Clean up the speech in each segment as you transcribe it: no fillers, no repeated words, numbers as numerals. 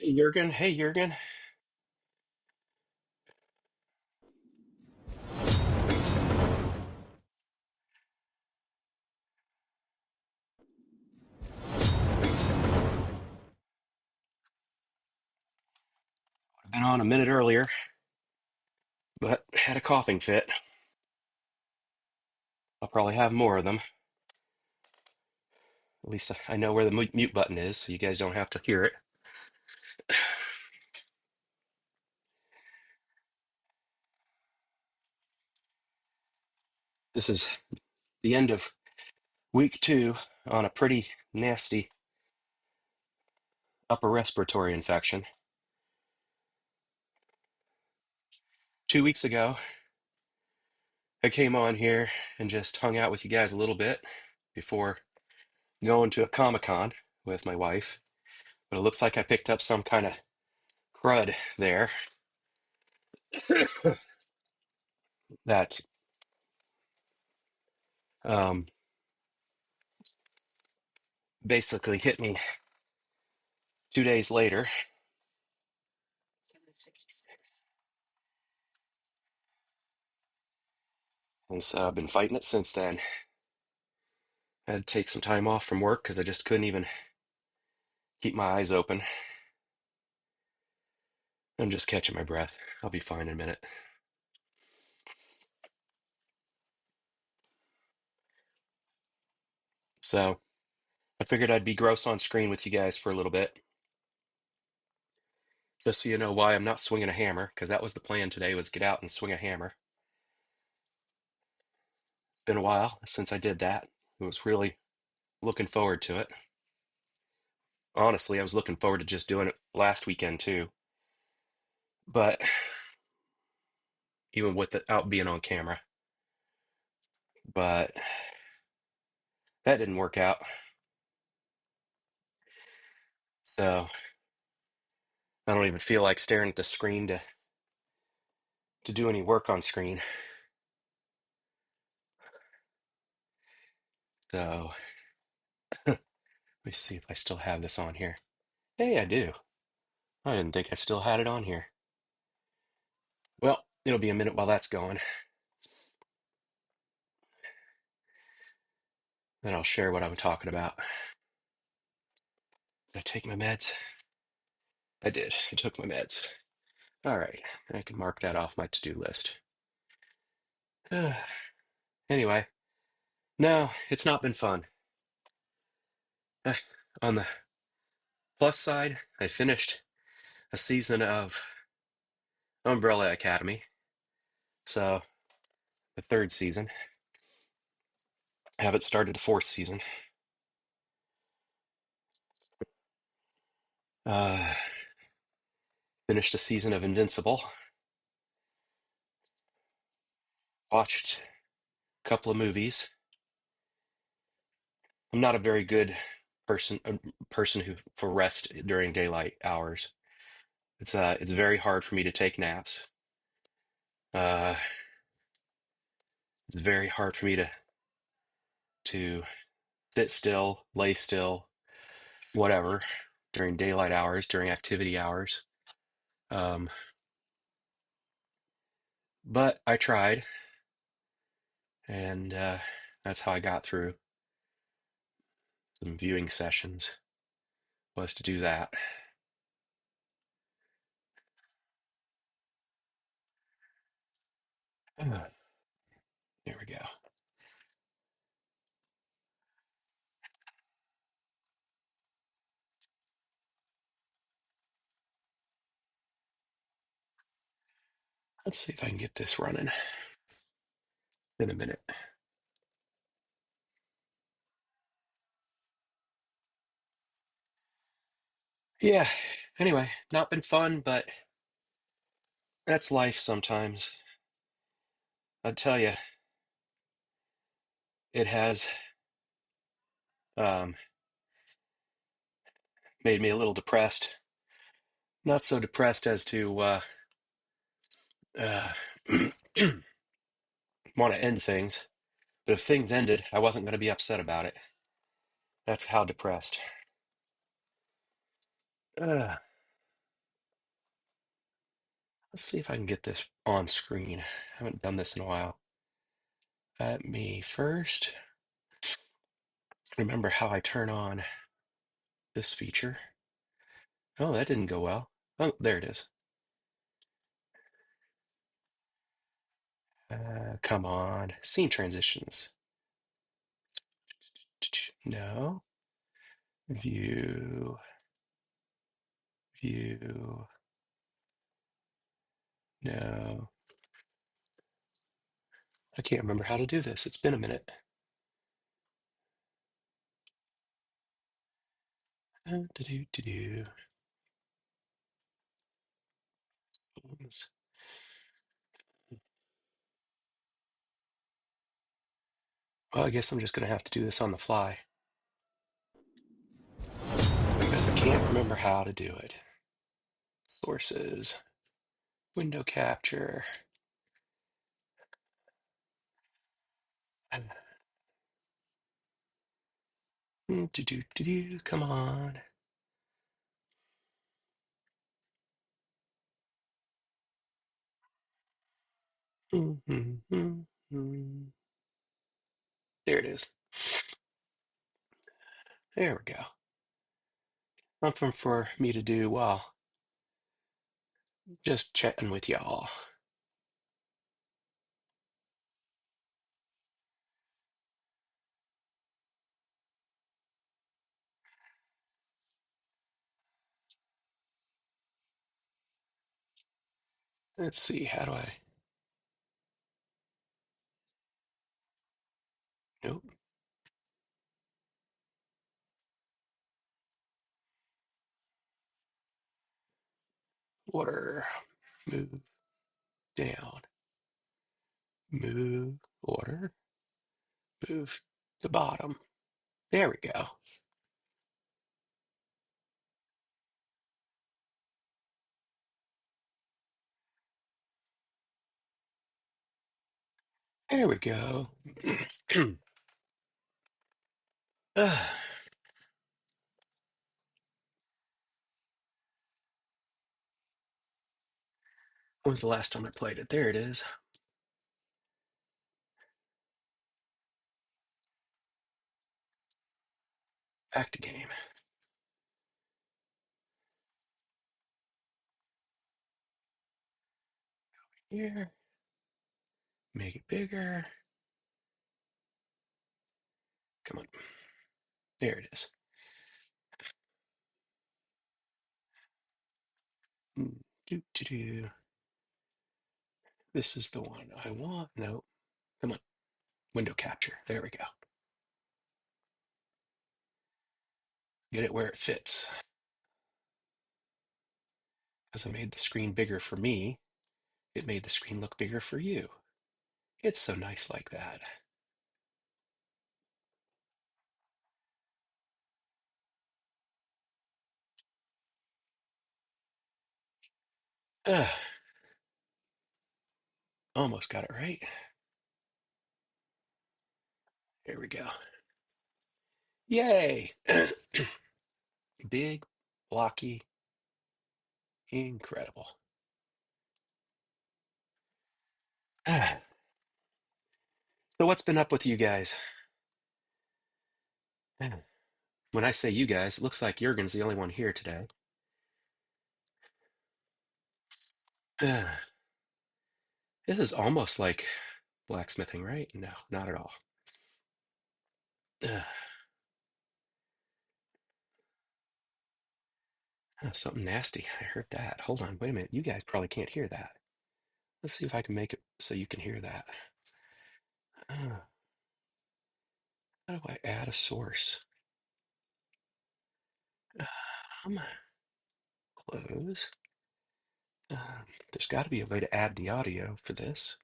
Hey Jurgen, hey Jurgen. I've been on a minute earlier, but had a coughing fit. I'll probably have more of them. At least I know where the mute button is, so you guys don't have to hear it. This is the end of week 2 on a pretty nasty upper respiratory infection. 2 weeks ago, I came on here and just hung out with you guys a little bit before going to a Comic-Con with my wife. But it looks like I picked up some kind of crud there that um, basically hit me 2 days later. And so I've been fighting it since then. I had to take some time off from work because I just couldn't even keep my eyes open. I'm just catching my breath. I'll be fine in a minute. So I figured I'd be gross on screen with you guys for a little bit, just so you know why I'm not swinging a hammer, because that was the plan today, was get out and swing a hammer. It's been a while since I did that. I was really looking forward to it. Honestly, I was looking forward to just doing it last weekend too. But even without being on camera. But that didn't work out. So I don't even feel like staring at the screen to do any work on screen. So let me see if I still have this on here. Hey, I do. I didn't think I still had it on here. Well, it'll be a minute while that's going. Then I'll share what I'm talking about. Did I take my meds? I did. I took my meds. All right. I can mark that off my to-do list. Anyway, no, it's not been fun. Uh, on the plus side, I finished a season of Umbrella Academy. So, the third season. I haven't started the fourth season. Uh, Finished a season of Invincible. Watched a couple of movies. I'm not a very good person who for rest during daylight hours. It's very hard for me to take naps. Uh, it's very hard for me to sit still, lay still, whatever during daylight hours, during activity hours. Um, but I tried, and that's how I got through some viewing sessions, was to do that. There we go. Let's see if I can get this running in a minute. Yeah, anyway, not been fun, but that's life sometimes. I tell you, it has um, made me a little depressed. Not so depressed as to uh, want to end things, but if things ended, I wasn't going to be upset about it. That's how depressed. Uh, Let's see if I can get this on screen. I haven't done this in a while. Let me first remember how I turn on this feature. Oh, that didn't go well. Oh, there it is. Come on. Scene transitions. No. View. View. No. I can't remember how to do this. It's been a minute. Do-do-do-do. Well, I guess I'm just going to have to do this on the fly because I can't remember how to do it. Sources, window capture. Do-do-do-do. Come on. There it is. There we go. Something for me to do while just chatting with y'all. Let's see, how do I? Nope. Order. Move down. Move. Order. Move the bottom. There we go. There we go. when was the last time I played it? There it is. Back to game. Here. Make it bigger. Come on. There it is. Do, do, do. This is the one I want. No. Come on. Window capture. There we go. Get it where it fits. As I made the screen bigger for me, it made the screen look bigger for you. It's so nice like that. Uh, almost got it right. There we go. Yay! Big, blocky, incredible. So what's been up with you guys? When I say you guys, it looks like Jurgen's the only one here today. This is almost like blacksmithing, right? No, not at all. Something nasty. I heard that. Hold on, wait a minute. You guys probably can't hear that. Let's see if I can make it so you can hear that. How do I add a source? Close. There's got to be a way to add the audio for this.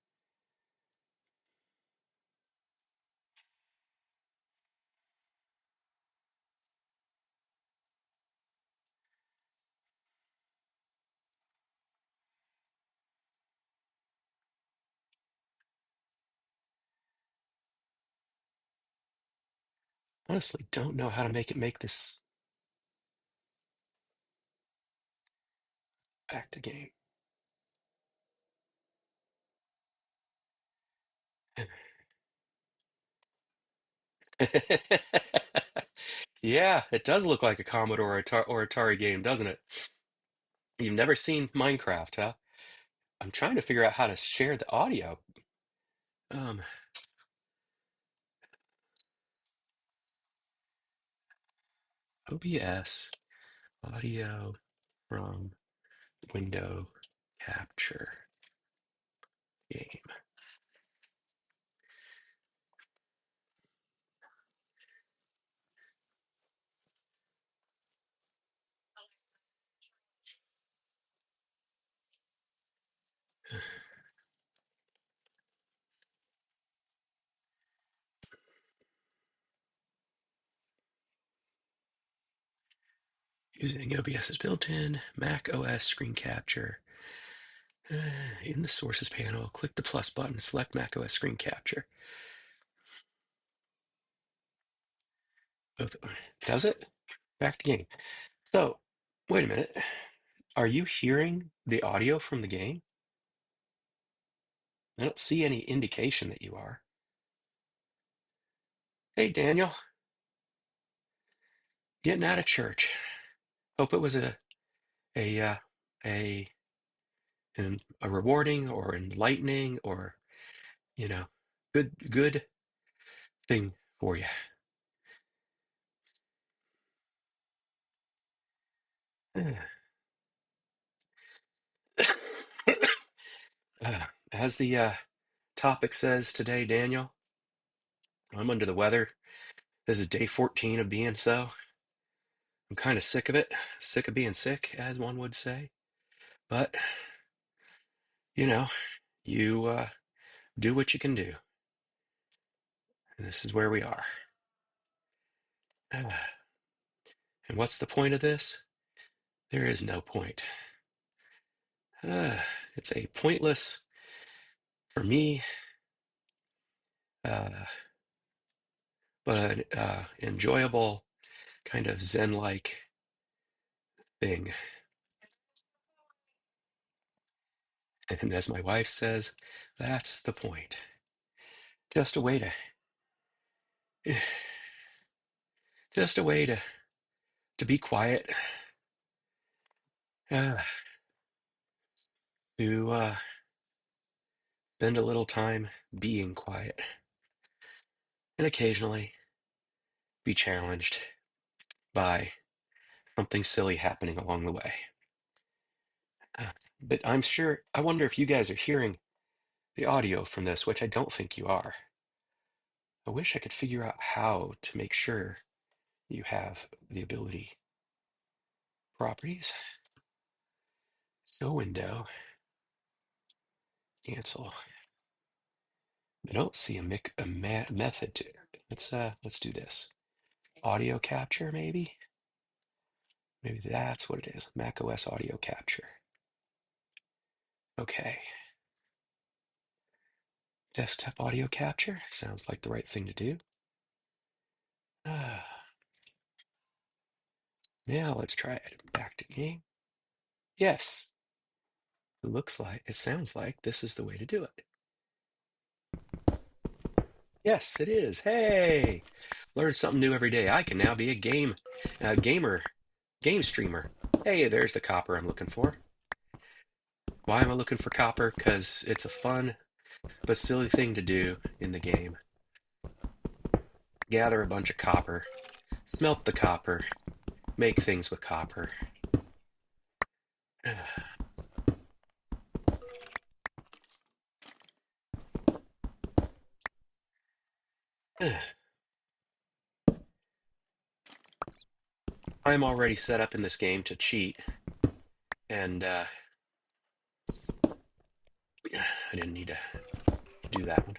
Honestly, don't know how to make this back to game. Yeah, it does look like a Commodore or Atari game, doesn't it? You've never seen Minecraft, huh? I'm trying to figure out how to share the audio. Um, OBS audio from window capture game. Using OBS's built-in Mac OS screen capture. In the sources panel, click the plus button, select Mac OS screen capture. Both, does it? Back to game. So, wait a minute. Are you hearing the audio from the game? I don't see any indication that you are. Hey, Daniel, getting out of church. Hope it was a a a rewarding or enlightening or you know good thing for you. As the topic says today, Daniel, I'm under the weather. This is day 14 of being so. I'm kind of sick of it, sick of being sick, as one would say. But you know, you do what you can do, and this is where we are. And what's the point of this? There is no point. Uh, it's a pointless, for me, uh, but an enjoyable kind of Zen-like thing. And as my wife says, that's the point. Just a way to, just a way to be quiet, uh, to spend a little time being quiet, and occasionally be challenged by something silly happening along the way. But I'm sure, I wonder if you guys are hearing the audio from this, which I don't think you are. I wish I could figure out how to make sure you have the ability. Properties, show window, cancel. I don't see a method to it. Let's do this. Audio capture, maybe? Maybe that's what it is. Mac OS audio capture. Okay. Desktop audio capture. Sounds like the right thing to do. Now let's try it. Back to game. Yes. It sounds like this is the way to do it. Yes, it is. Hey, learn something new every day. I can now be a gamer, game streamer. Hey, there's the copper I'm looking for. Why am I looking for copper? Because it's a fun but silly thing to do in the game. Gather a bunch of copper, smelt the copper, make things with copper. I'm already set up in this game to cheat, and I didn't need to do that one.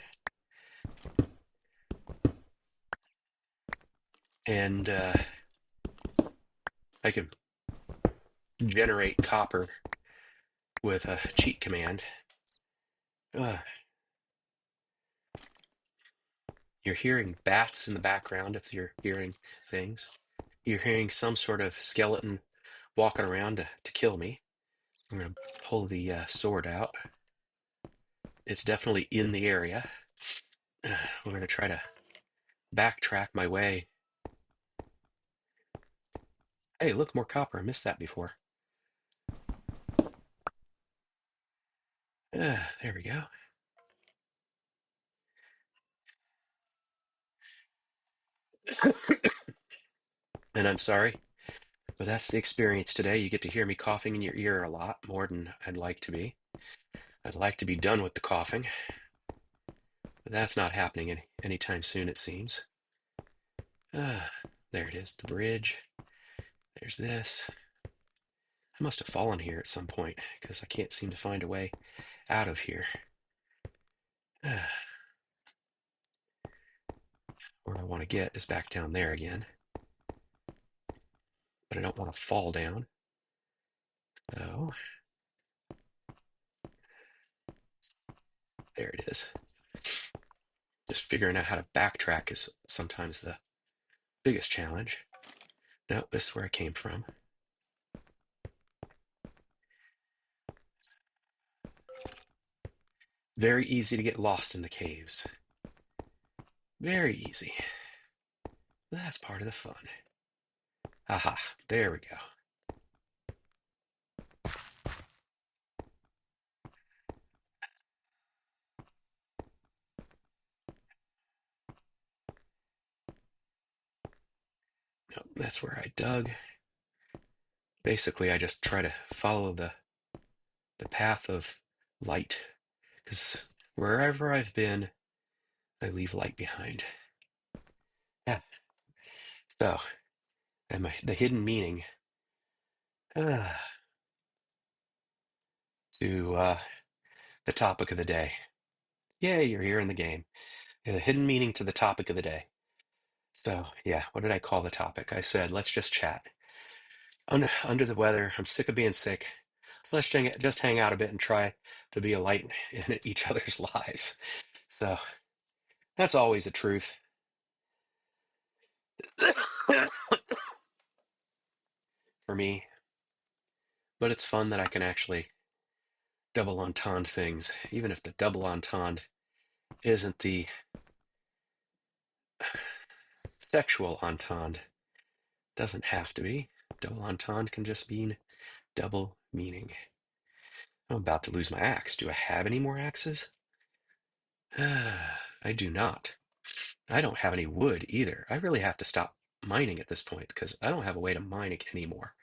And I can generate copper with a cheat command. You're hearing bats in the background if you're hearing things. You're hearing some sort of skeleton walking around to kill me. I'm going to pull the sword out. It's definitely in the area. We're going to try to backtrack my way. Hey, look, more copper. I missed that before. There we go. And I'm sorry, but that's the experience today. You get to hear me coughing in your ear a lot more than I'd like to be. I'd like to be done with the coughing, but that's not happening anytime soon, it seems. Ah, there it is, the bridge. There's this. I must have fallen here at some point because I can't seem to find a way out of here. Ah, where I want to get is back down there again, but I don't want to fall down. So there it is. Just figuring out how to backtrack is sometimes the biggest challenge. No, this is where I came from. Very easy to get lost in the caves. Very easy. That's part of the fun. Aha, there we go. Nope, that's where I dug. Basically, I just try to follow the path of light, because wherever I've been, I leave light behind. Yeah. So, and the hidden meaning uh, to the topic of the day. Yay, you're here in the game. And the hidden meaning to the topic of the day. So, yeah, what did I call the topic? I said, let's just chat. Under the weather, I'm sick of being sick. So let's just hang out a bit and try to be a light in each other's lives. So that's always the truth. For me, but it's fun that I can actually double entendre things, even if the double entendre isn't the sexual entendre. Doesn't have to be. Double entendre can just mean double meaning. I'm about to lose my axe. Do I have any more axes? I do not. I don't have any wood either. I really have to stop mining at this point because I don't have a way to mine it anymore.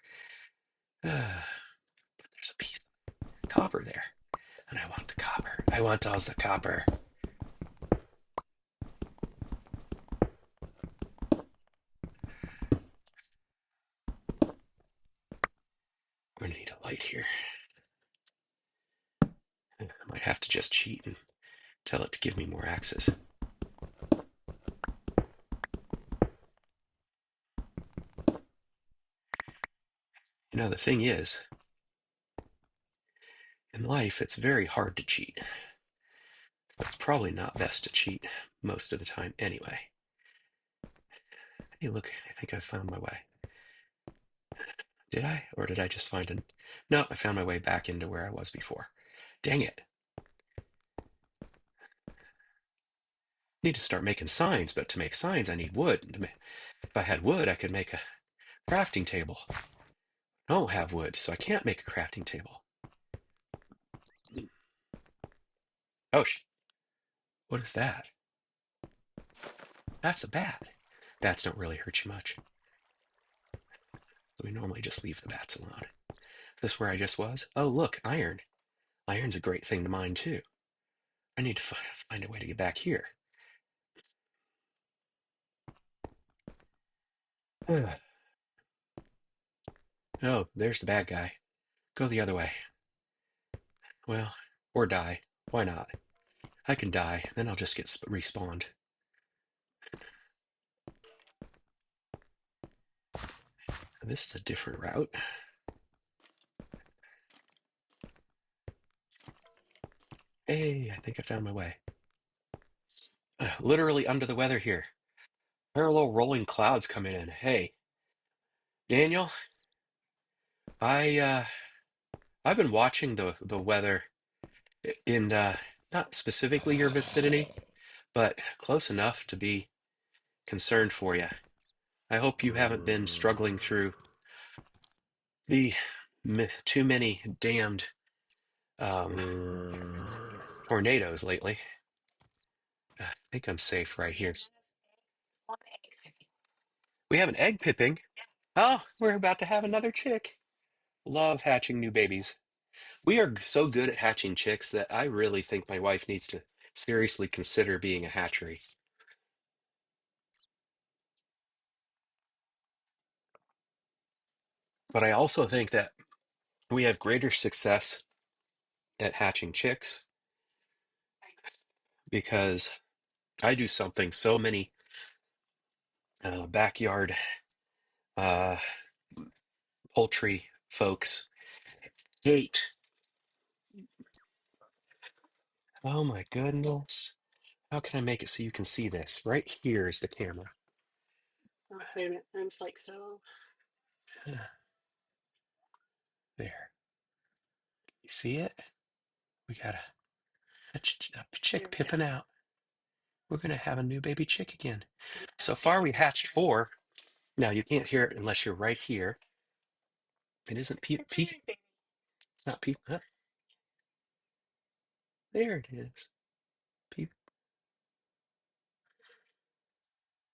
But there's a piece of copper there, and I want the copper. I want all the copper. We're gonna need a light here. I might have to just cheat and tell it to give me more axes. You know, the thing is, in life, it's very hard to cheat. So it's probably not best to cheat most of the time anyway. Hey, look, I think I found my way. Did I? Or did I just find an... No, I found my way back into where I was before. Dang it. I need to start making signs, but to make signs, I need wood. If I had wood, I could make a crafting table. I don't have wood, so I can't make a crafting table. Oh, what is that? That's a bat. Bats don't really hurt you much. So we normally just leave the bats alone. Is this where I just was? Oh, look, iron. Iron's a great thing to mine, too. I need to find a way to get back here. Oh, there's the bad guy. Go the other way. Well, or die. Why not? I can die, then I'll just get respawned. This is a different route. Hey, I think I found my way. Literally under the weather here. Parallel rolling clouds coming in. Hey, Daniel, I I've been watching the weather in not specifically your vicinity, but close enough to be concerned for you. I hope you haven't been struggling through the too many damned um, tornadoes lately. I think I'm safe right here. We have an egg pipping. Oh, we're about to have another chick. Love hatching new babies. We are so good at hatching chicks that I really think my wife needs to seriously consider being a hatchery. But I also think that we have greater success at hatching chicks because I do something so many backyard uh, poultry folks hate. Oh my goodness. How can I make it so you can see this? Right here is the camera. Oh, wait a minute. I'm just like so. There. You see it? We got a chick pipping out. We're going to have a new baby chick again. So far, we hatched four. Now, you can't hear it unless you're right here. It isn't peep. It's not peep. There it is. Peep.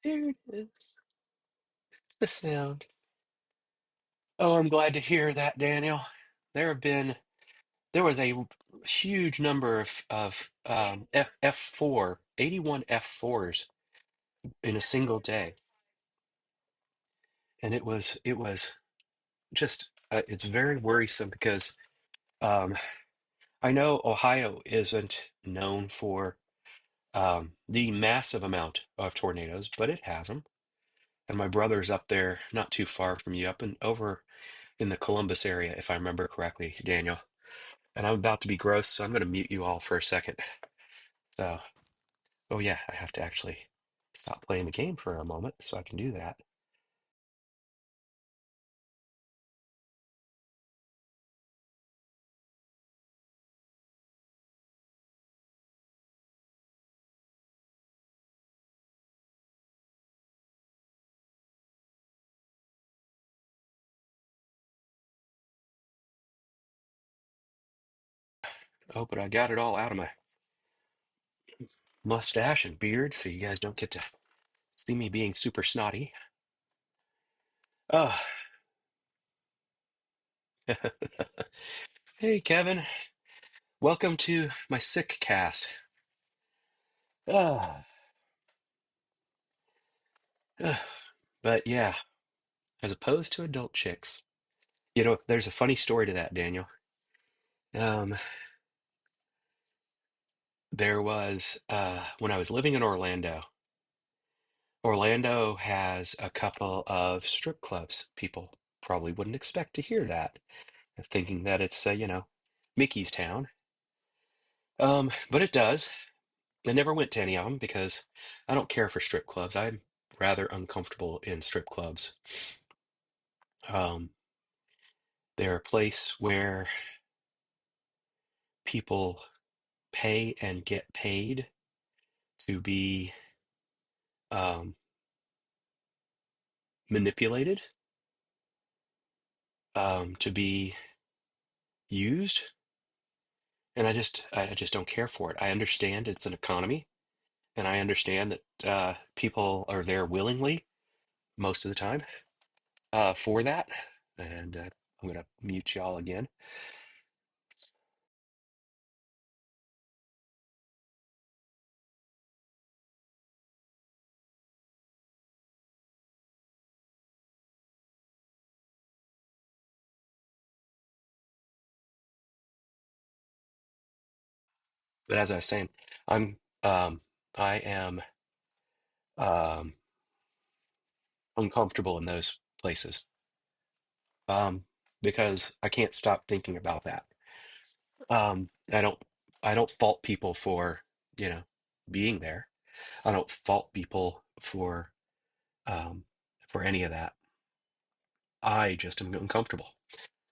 There it is. It's the sound. Oh, I'm glad to hear that, Daniel. There have been there was a huge number of F4, 81 F4s in a single day, and it was just it's very worrisome because um, I know Ohio isn't known for the massive amount of tornadoes, but it has them. And my brother's up there, not too far from you, up and over in the Columbus area, if I remember correctly, Daniel. And I'm about to be gross, so I'm going to mute you all for a second. So, oh yeah, I have to actually stop playing the game for a moment so I can do that. Oh, but I got it all out of my mustache and beard, so you guys don't get to see me being super snotty. Oh, hey Kevin, welcome to my sick cast. Ah, but yeah, as opposed to adult chicks. There's a funny story to that, Daniel. Um, there was when I was living in Orlando. Orlando has a couple of strip clubs. People probably wouldn't expect to hear that, thinking that it's Mickey's town. But it does. I never went to any of them because I don't care for strip clubs. I'm rather uncomfortable in strip clubs. Um, they're a place where people pay and get paid to be um, manipulated, to be used, and I just don't care for it. I understand it's an economy, and I understand that people are there willingly most of the time for that. And I'm going to mute y'all again. But as I was saying, I'm I am um, uncomfortable in those places um, because I can't stop thinking about that. I don't fault people for you know being there. I don't fault people um, for any of that. I just am uncomfortable,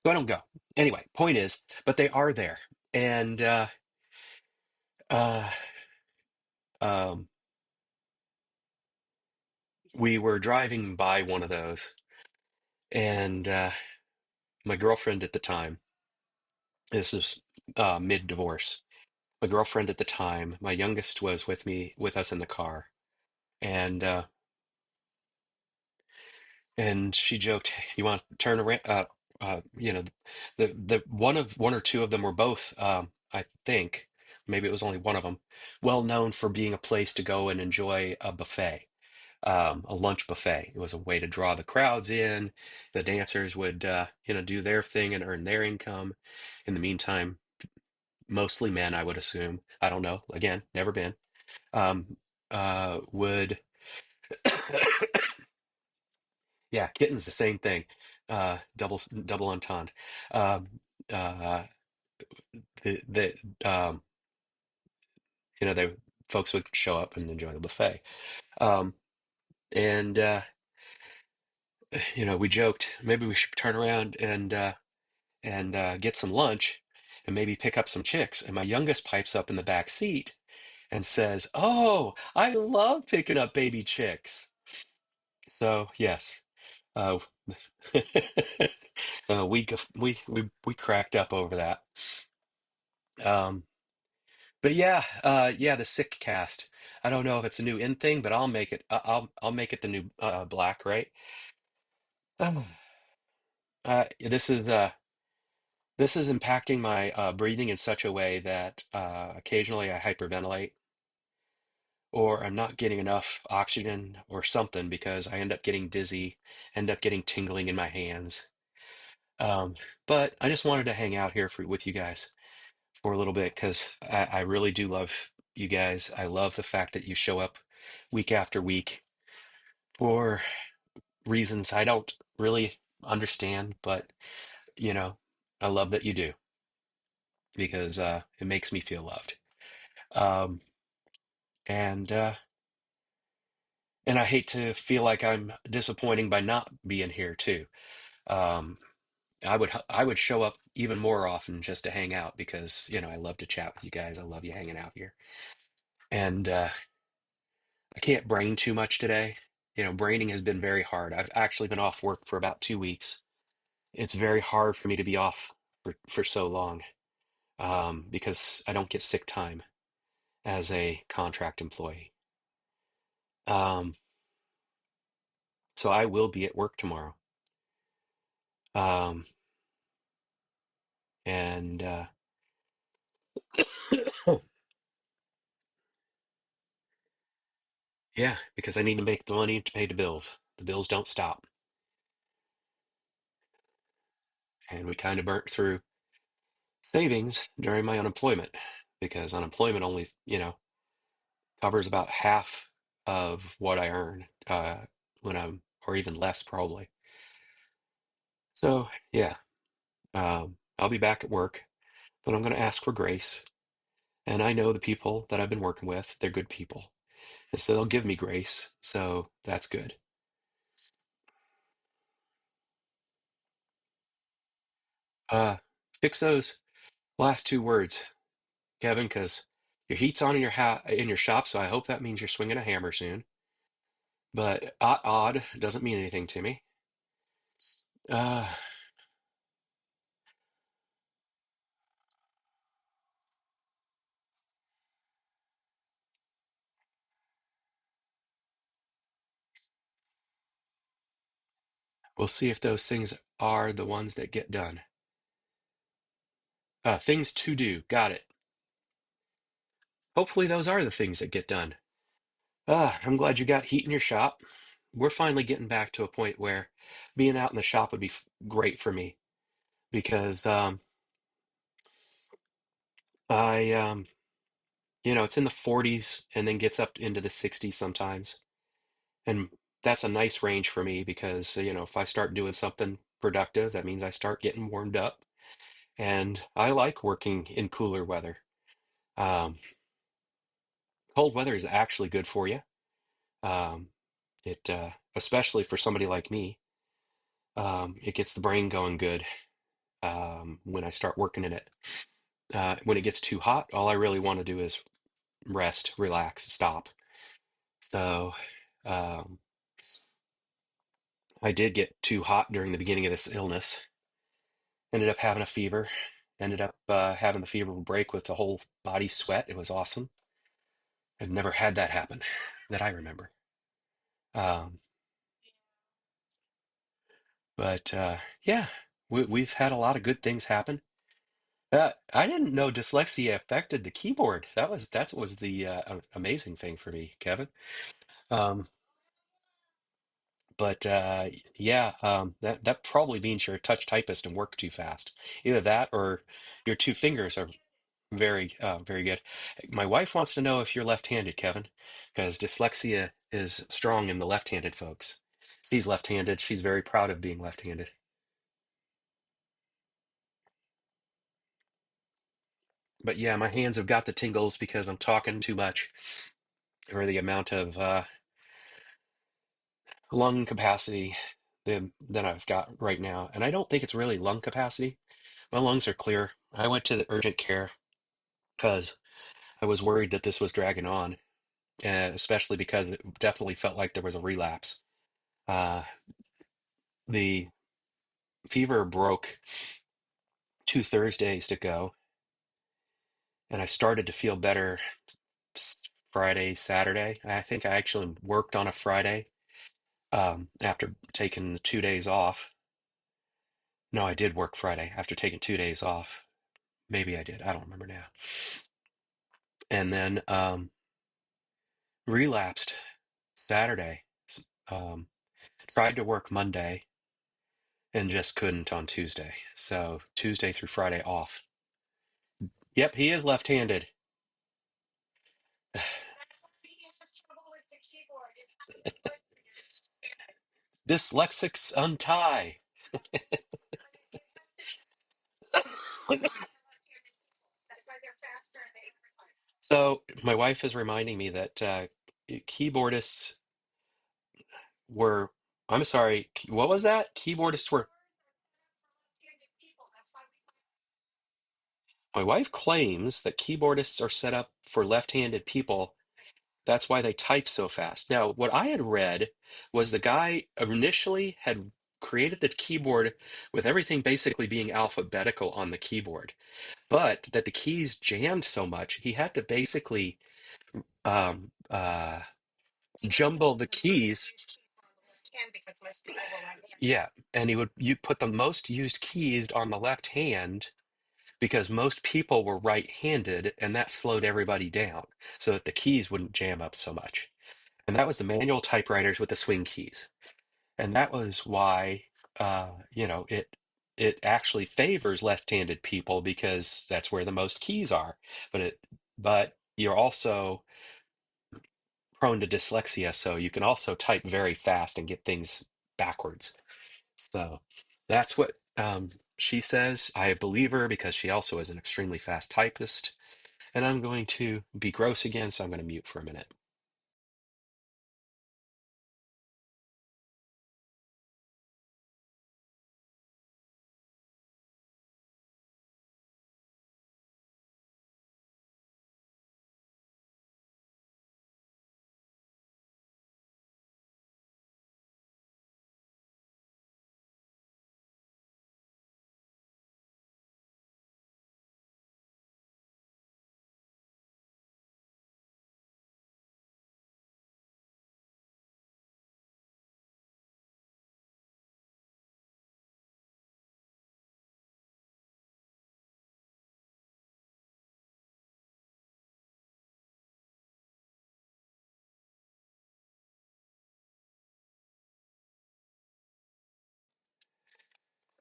so I don't go. Anyway, point is, but they are there, and uh, um, we were driving by one of those, and my girlfriend at the time, this is mid-divorce. My girlfriend at the time, my youngest was with us in the car, and she joked, "Hey, you want to turn around?" The one or two of them were both, I think, maybe it was only one of them, well known for being a place to go and enjoy a buffet, a lunch buffet. It was a way to draw the crowds in. The dancers would, do their thing and earn their income. In the meantime, mostly men, I would assume. I don't know. Again, never been. Would Yeah, kitten's the same thing. Double entendre. Um, uh, the they folks would show up and enjoy the buffet. Um, and we joked maybe we should turn around and get some lunch and maybe pick up some chicks. And my youngest pipes up in the back seat and says, "Oh, I love picking up baby chicks." So yes, uh, we cracked up over that. Um, but yeah, the sick cast. I don't know if it's a new in thing, but I'll make it. I'll make it the new black, right? Oh. This is impacting my breathing in such a way that occasionally I hyperventilate, or I'm not getting enough oxygen or something because I end up getting dizzy, end up getting tingling in my hands. Um, but I just wanted to hang out here with you guys for a little bit because I really do love you guys. I love the fact that you show up week after week for reasons I don't really understand, but you know, I love that you do because it makes me feel loved. Um, and uh, and I hate to feel like I'm disappointing by not being here too. Um, I would show up even more often just to hang out because I love to chat with you guys. I love you hanging out here, and I can't brain too much today. Braining has been very hard. I've actually been off work for about 2 weeks. It's very hard for me to be off for so long because I don't get sick time as a contract employee. Um, so I will be at work tomorrow. Um, and Yeah, because I need to make the money to pay the bills. The bills don't stop. And we kind of burnt through savings during my unemployment because unemployment only, covers about half of what I earn or even less probably. So, yeah, I'll be back at work, but I'm going to ask for grace. And I know the people that I've been working with, they're good people. And so they'll give me grace. So that's good. Uh, Fix those last two words, Kevin, because your heat's on in in your shop, so I hope that means you're swinging a hammer soon. But odd doesn't mean anything to me. Uh, we'll see if those things are the ones that get done. Things to do. Got it. Hopefully, those are the things that get done. I'm glad you got heat in your shop. We're finally getting back to a point where being out in the shop would be great for me because it's in the 40s and then gets up into the 60s sometimes. And that's a nice range for me because, if I start doing something productive, that means I start getting warmed up. And I like working in cooler weather. Um, Cold weather is actually good for you. Um, especially for somebody like me, it gets the brain going good when I start working in it. When it gets too hot, all I really want to do is rest, relax, stop. So, um, I did get too hot during the beginning of this illness. Ended up having a fever. Ended up having the fever break with the whole body sweat. It was awesome. I've never had that happen that I remember. Um, but yeah, we've had a lot of good things happen. I didn't know dyslexia affected the keyboard. That was the amazing thing for me, Kevin. Um, but yeah, that probably means you're a touch typist and work too fast. Either that or your two fingers are very good. My wife wants to know if you're left-handed, Kevin, because dyslexia is strong in the left-handed folks. She's left-handed. She's very proud of being left-handed. But yeah, my hands have got the tingles because I'm talking too much, or the amount of lung capacity that I've got right now. And I don't think it's really lung capacity. My lungs are clear. I went to the urgent care because I was worried that this was dragging on, especially because it definitely felt like there was a relapse. Uh, the fever broke 2 Thursdays ago, and I started to feel better Friday, Saturday. I think I actually worked on a Friday after taking the 2 days off. No, I did work Friday after taking 2 days off. Maybe I did. I don't remember now. And then relapsed Saturday. Um, Tried to work Monday and just couldn't on Tuesday. So Tuesday through Friday off. Yep, he is left-handed. Dyslexics untie. So my wife is reminding me that keyboardists were, I'm sorry, what was that? Keyboardists were, my wife claims that keyboardists are set up for left-handed people. That's why they type so fast. Now, what I had read was the guy initially had created the keyboard with everything basically being alphabetical on the keyboard, but that the keys jammed so much, he had to basically um, uh, jumble the keys. Yeah, and you put the most used keys on the left hand because most people were right-handed, and that slowed everybody down so that the keys wouldn't jam up so much. And that was the manual typewriters with the swing keys. And that was why it actually favors left-handed people because that's where the most keys are. But you're also prone to dyslexia, so you can also type very fast and get things backwards. So that's what she says. I believe her because she also is an extremely fast typist. And I'm going to be gross again, so I'm going to mute for a minute.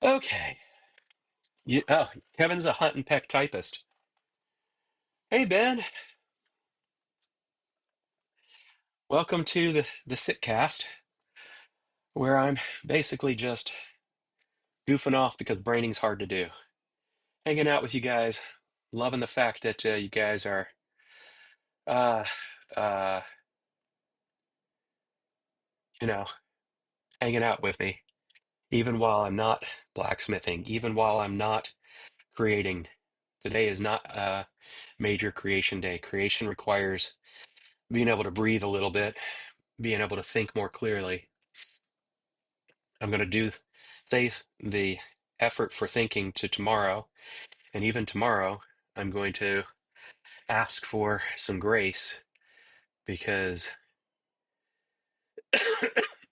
Okay. Kevin's a hunt and peck typist. Hey, Ben. Welcome to the Sitcast, where I'm basically just goofing off because braining's hard to do. Hanging out with you guys, loving the fact that you guys are uh uh you know hanging out with me, even while I'm not blacksmithing, even while I'm not creating. Today is not a major creation day. Creation requires being able to breathe a little bit, being able to think more clearly. I'm going to do save the effort for thinking to tomorrow, and even tomorrow, I'm going to ask for some grace because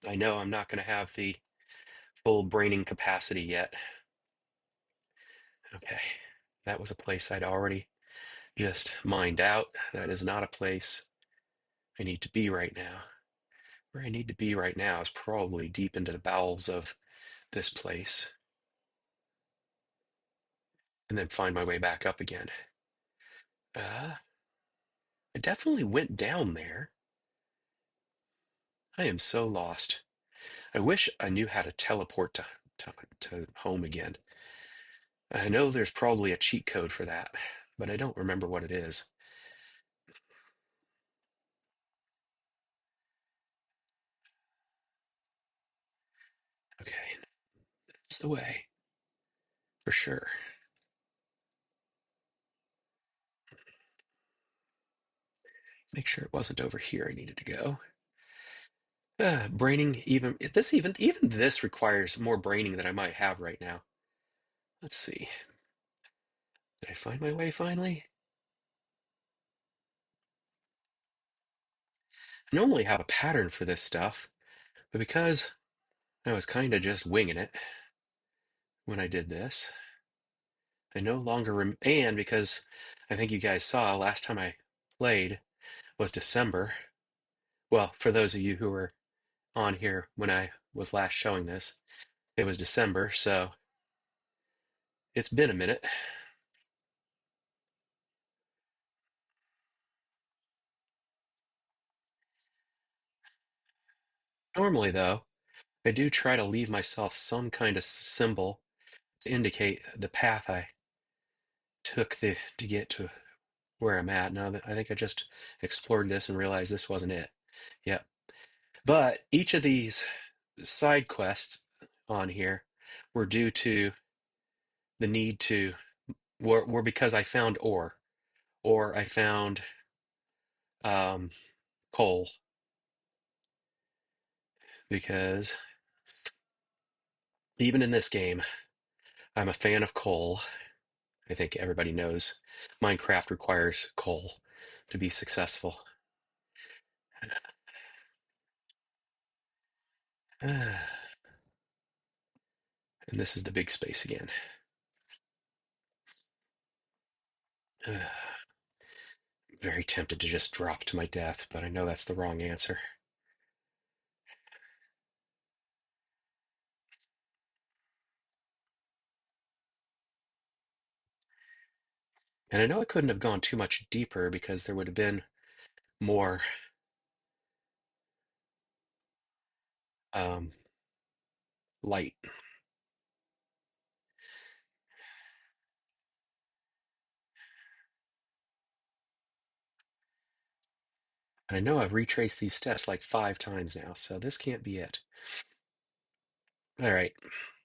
I know I'm not going to have the full braining capacity yet. Okay, that was a place I'd already just mined out. That is not a place I need to be right now. Where I need to be right now is probably deep into the bowels of this place and then find my way back up again. I definitely went down there. I am so lost. I wish I knew how to teleport to home again. I know there's probably a cheat code for that, but I don't remember what it is. Okay, it's the way, for sure. Make sure it wasn't over here I needed to go. Braining even this requires more braining than I might have right now. Let's see. Did I find my way finally? I normally have a pattern for this stuff, but because I was kind of just winging it when I did this, I no longer and because I think you guys saw last time I played was December. Well, for those of you who were on here when I was last showing this, it was December, so it's been a minute. Normally, though, I do try to leave myself some kind of symbol to indicate the path I took to get to where I'm at. Now that I think I just explored this and realized this wasn't it. Yep. But each of these side quests on here were due to the need to were because I found ore or I found um, coal because even in this game, I'm a fan of coal. I think everybody knows Minecraft requires coal to be successful. And this is the big space again. Very tempted to just drop to my death, but I know that's the wrong answer. And I know I couldn't have gone too much deeper because there would have been more um, light. And I know I've retraced these steps like 5 times now, so this can't be it. All right,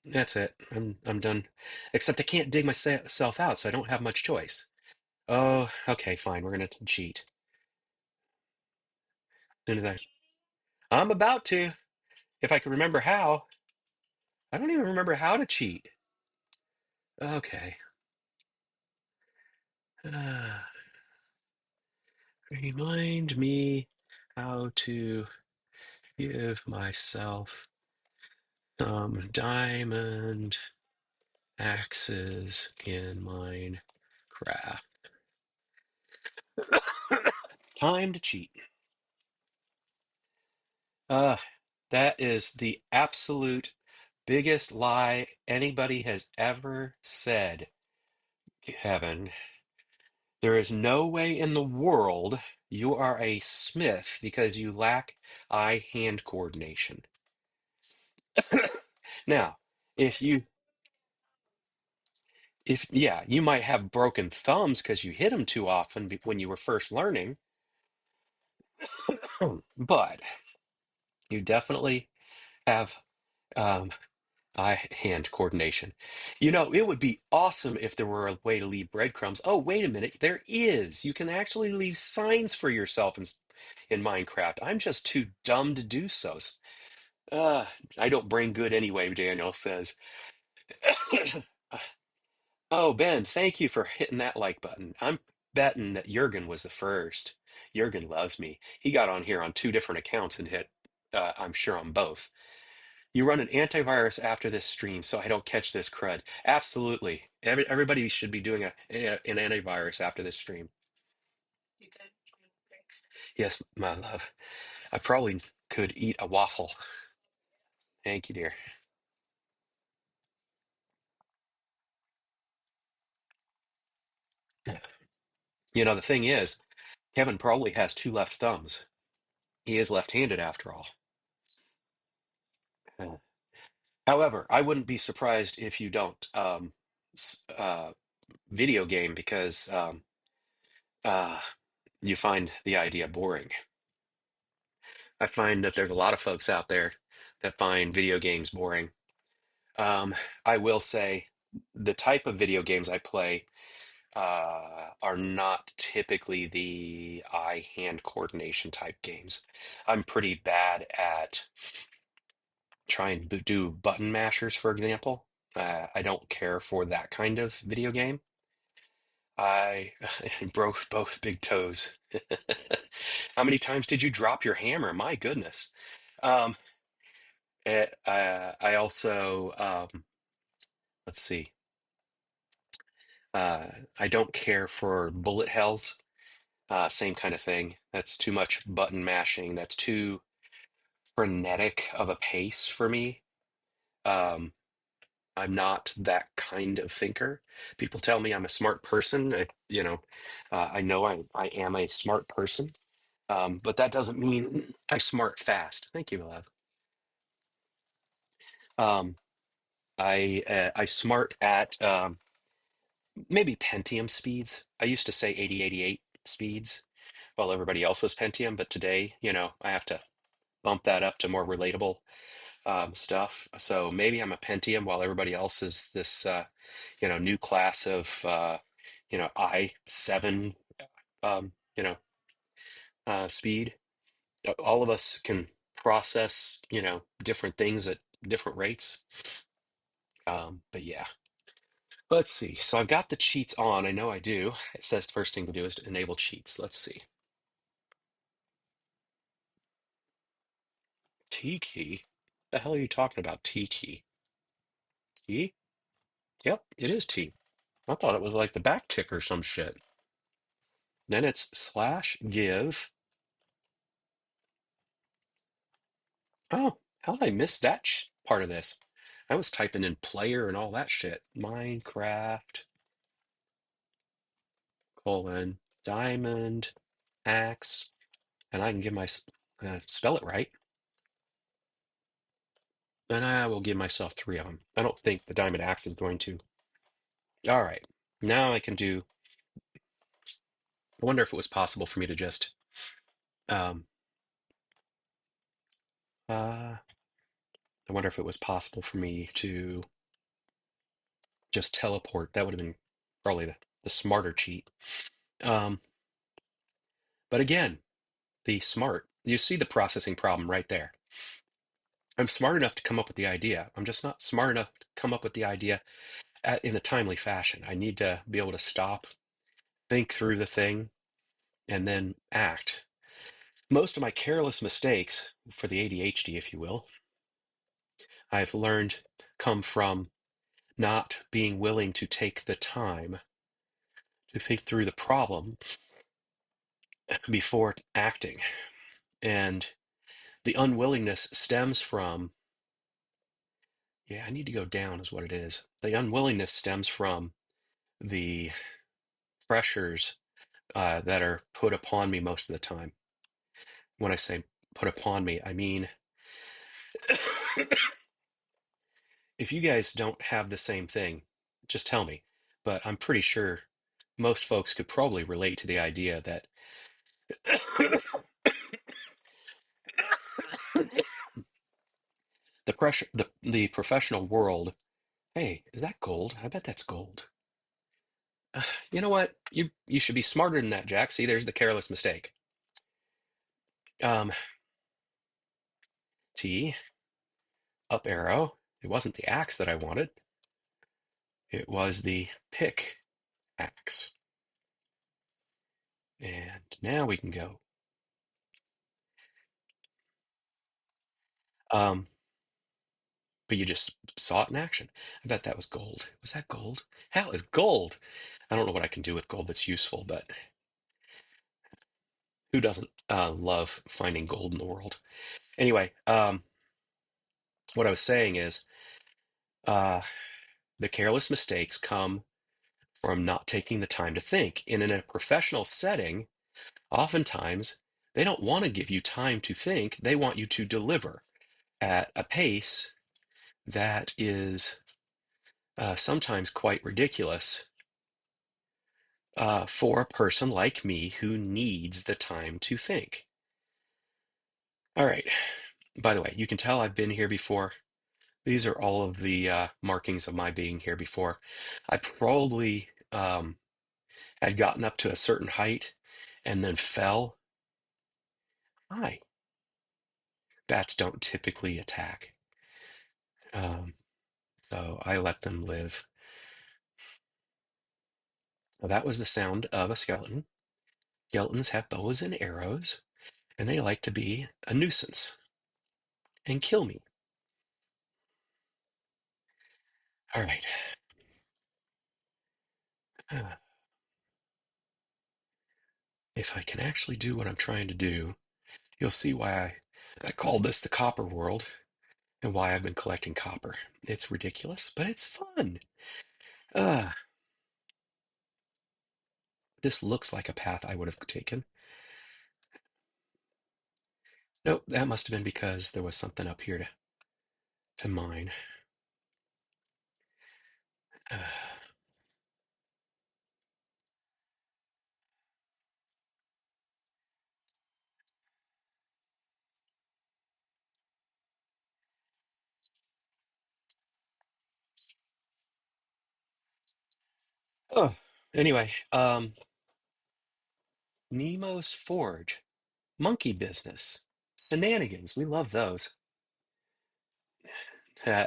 that's it. I'm done. Except I can't dig myself out, so I don't have much choice. Oh, okay, fine. We're gonna cheat. As soon as I'm about to, if I can remember how. I don't even remember how to cheat. Okay. Uh, remind me how to give myself some diamond axes in Minecraft. Time to cheat. Uh, that is the absolute biggest lie anybody has ever said, Kevin. There is no way in the world you are a smith because you lack eye-hand coordination. Now, if you if yeah, you might have broken thumbs because you hit them too often when you were first learning, but you definitely have um, eye-hand coordination. You know, it would be awesome if there were a way to leave breadcrumbs. Oh, wait a minute, there is. You can actually leave signs for yourself in Minecraft. I'm just too dumb to do so. Uh, I don't bring good anyway, Daniel says. Oh, Ben, thank you for hitting that like button. I'm betting that Jurgen was the first. Jurgen loves me. He got on here on two different accounts and hit, I'm sure, on both. You run an antivirus after this stream so I don't catch this crud. Absolutely. Everybody should be doing an antivirus after this stream. Yes, my love. I probably could eat a waffle. Thank you, dear. You know, the thing is, Kevin probably has two left thumbs. He is left-handed after all. Uh, However, I wouldn't be surprised if you don't video game because uh, you find the idea boring. I find that there's a lot of folks out there that find video games boring. Um, I will say the type of video games I play are not typically the eye-hand coordination type games. I'm pretty bad at trying to do button mashers, for example. I don't care for that kind of video game. I broke both big toes. How many times did you drop your hammer? My goodness. Um, I also, let's see, uh, I don't care for bullet hells. Same kind of thing. That's too much button mashing. That's too frenetic of a pace for me. Um, I'm not that kind of thinker. People tell me I'm a smart person. I know I am a smart person, but that doesn't mean I smart fast. Thank you, love. Um, I smart at maybe Pentium speeds. I used to say 8088 speeds while everybody else was Pentium, but today, I have to bump that up to more relatable stuff. So maybe I'm a Pentium while everybody else is this, new class of, i7, um, you know, speed. All of us can process, different things at different rates. But yeah, let's see. So I've got the cheats on. I know I do. It says the first thing to do is to enable cheats. Let's see. T key? The hell are you talking about? T key? T? Yep, it is T. I thought it was like the back tick or some shit. Then it's slash give. Oh, how did I miss that part of this? I was typing in player and all that shit. Minecraft, colon, diamond, axe, and I can give my, spell it right. And I will give myself 3 of them. I don't think the diamond axe is going to. All right, now I can do, I wonder if it was possible for me to just, um, I wonder if it was possible for me to just teleport. That would have been probably the smarter cheat. Um, but again, the smart, you see the processing problem right there. I'm smart enough to come up with the idea. I'm just not smart enough to come up with the idea in a timely fashion. I need to be able to stop, think through the thing, and then act. Most of my careless mistakes, for the ADHD, if you will, I've learned come from not being willing to take the time to think through the problem before acting. And the unwillingness stems from, yeah, I need to go down, is what it is. The unwillingness stems from the pressures that are put upon me most of the time. When I say put upon me, I mean, if you guys don't have the same thing, just tell me. But I'm pretty sure most folks could probably relate to the idea that the pressure, the professional world. Hey, is that gold? I bet that's gold. You know what? You should be smarter than that, Jack. See, there's the careless mistake. Um, T. up arrow. It wasn't the axe that I wanted. It was the pick axe. And now we can go. Um, but you just saw it in action. I bet that was gold. Was that gold? Hell, it's gold. I don't know what I can do with gold that's useful, but who doesn't love finding gold in the world? Anyway, what I was saying is uh, the careless mistakes come from not taking the time to think. And in a professional setting, oftentimes they don't want to give you time to think. They want you to deliver at a pace that is sometimes quite ridiculous for a person like me who needs the time to think. All right. By the way, you can tell I've been here before. These are all of the markings of my being here before. I probably had gotten up to a certain height and then fell. Hi. Bats don't typically attack. Um, so I let them live. Well, that was the sound of a skeleton. Skeletons have bows and arrows, and they like to be a nuisance and kill me. All right. Uh, if I can actually do what I'm trying to do, you'll see why I called this the copper world and why I've been collecting copper. It's ridiculous, but it's fun. Uh, this looks like a path I would have taken. Nope, that must have been because there was something up here to mine. Uh, oh, anyway, Nemo's Forge, monkey business, shenanigans. We love those. Uh,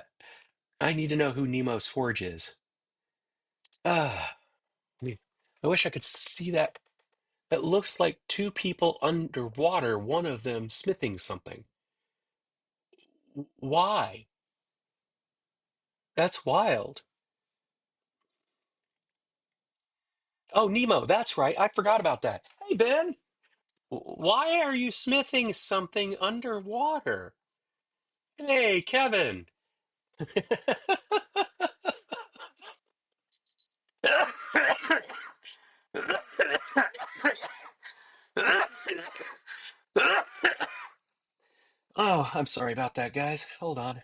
I need to know who Nemo's Forge is. Ah, I wish I could see that. That looks like two people underwater, one of them smithing something. Why? That's wild. Oh, Nemo, that's right. I forgot about that. Hey, Ben, why are you smithing something underwater? Hey, Kevin. Oh, I'm sorry about that, guys. Hold on.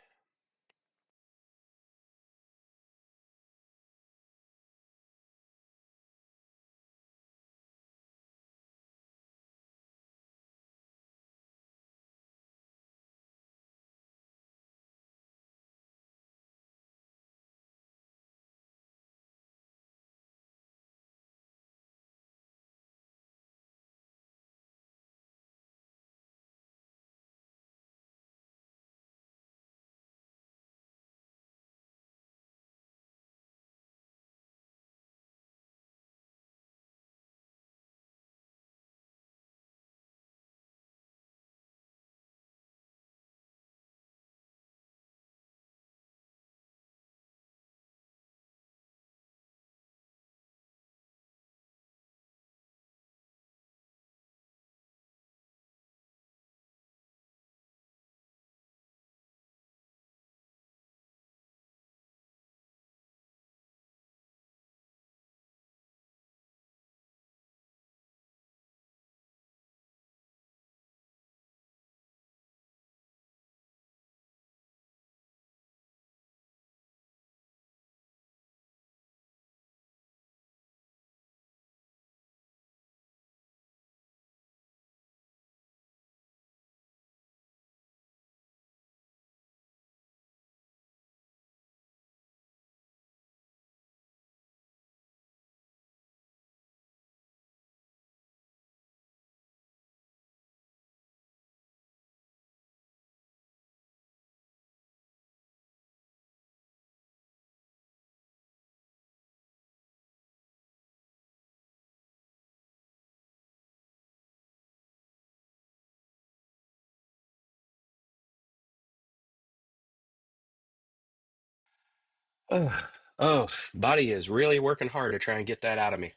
Oh, oh, body is really working hard to try and get that out of me.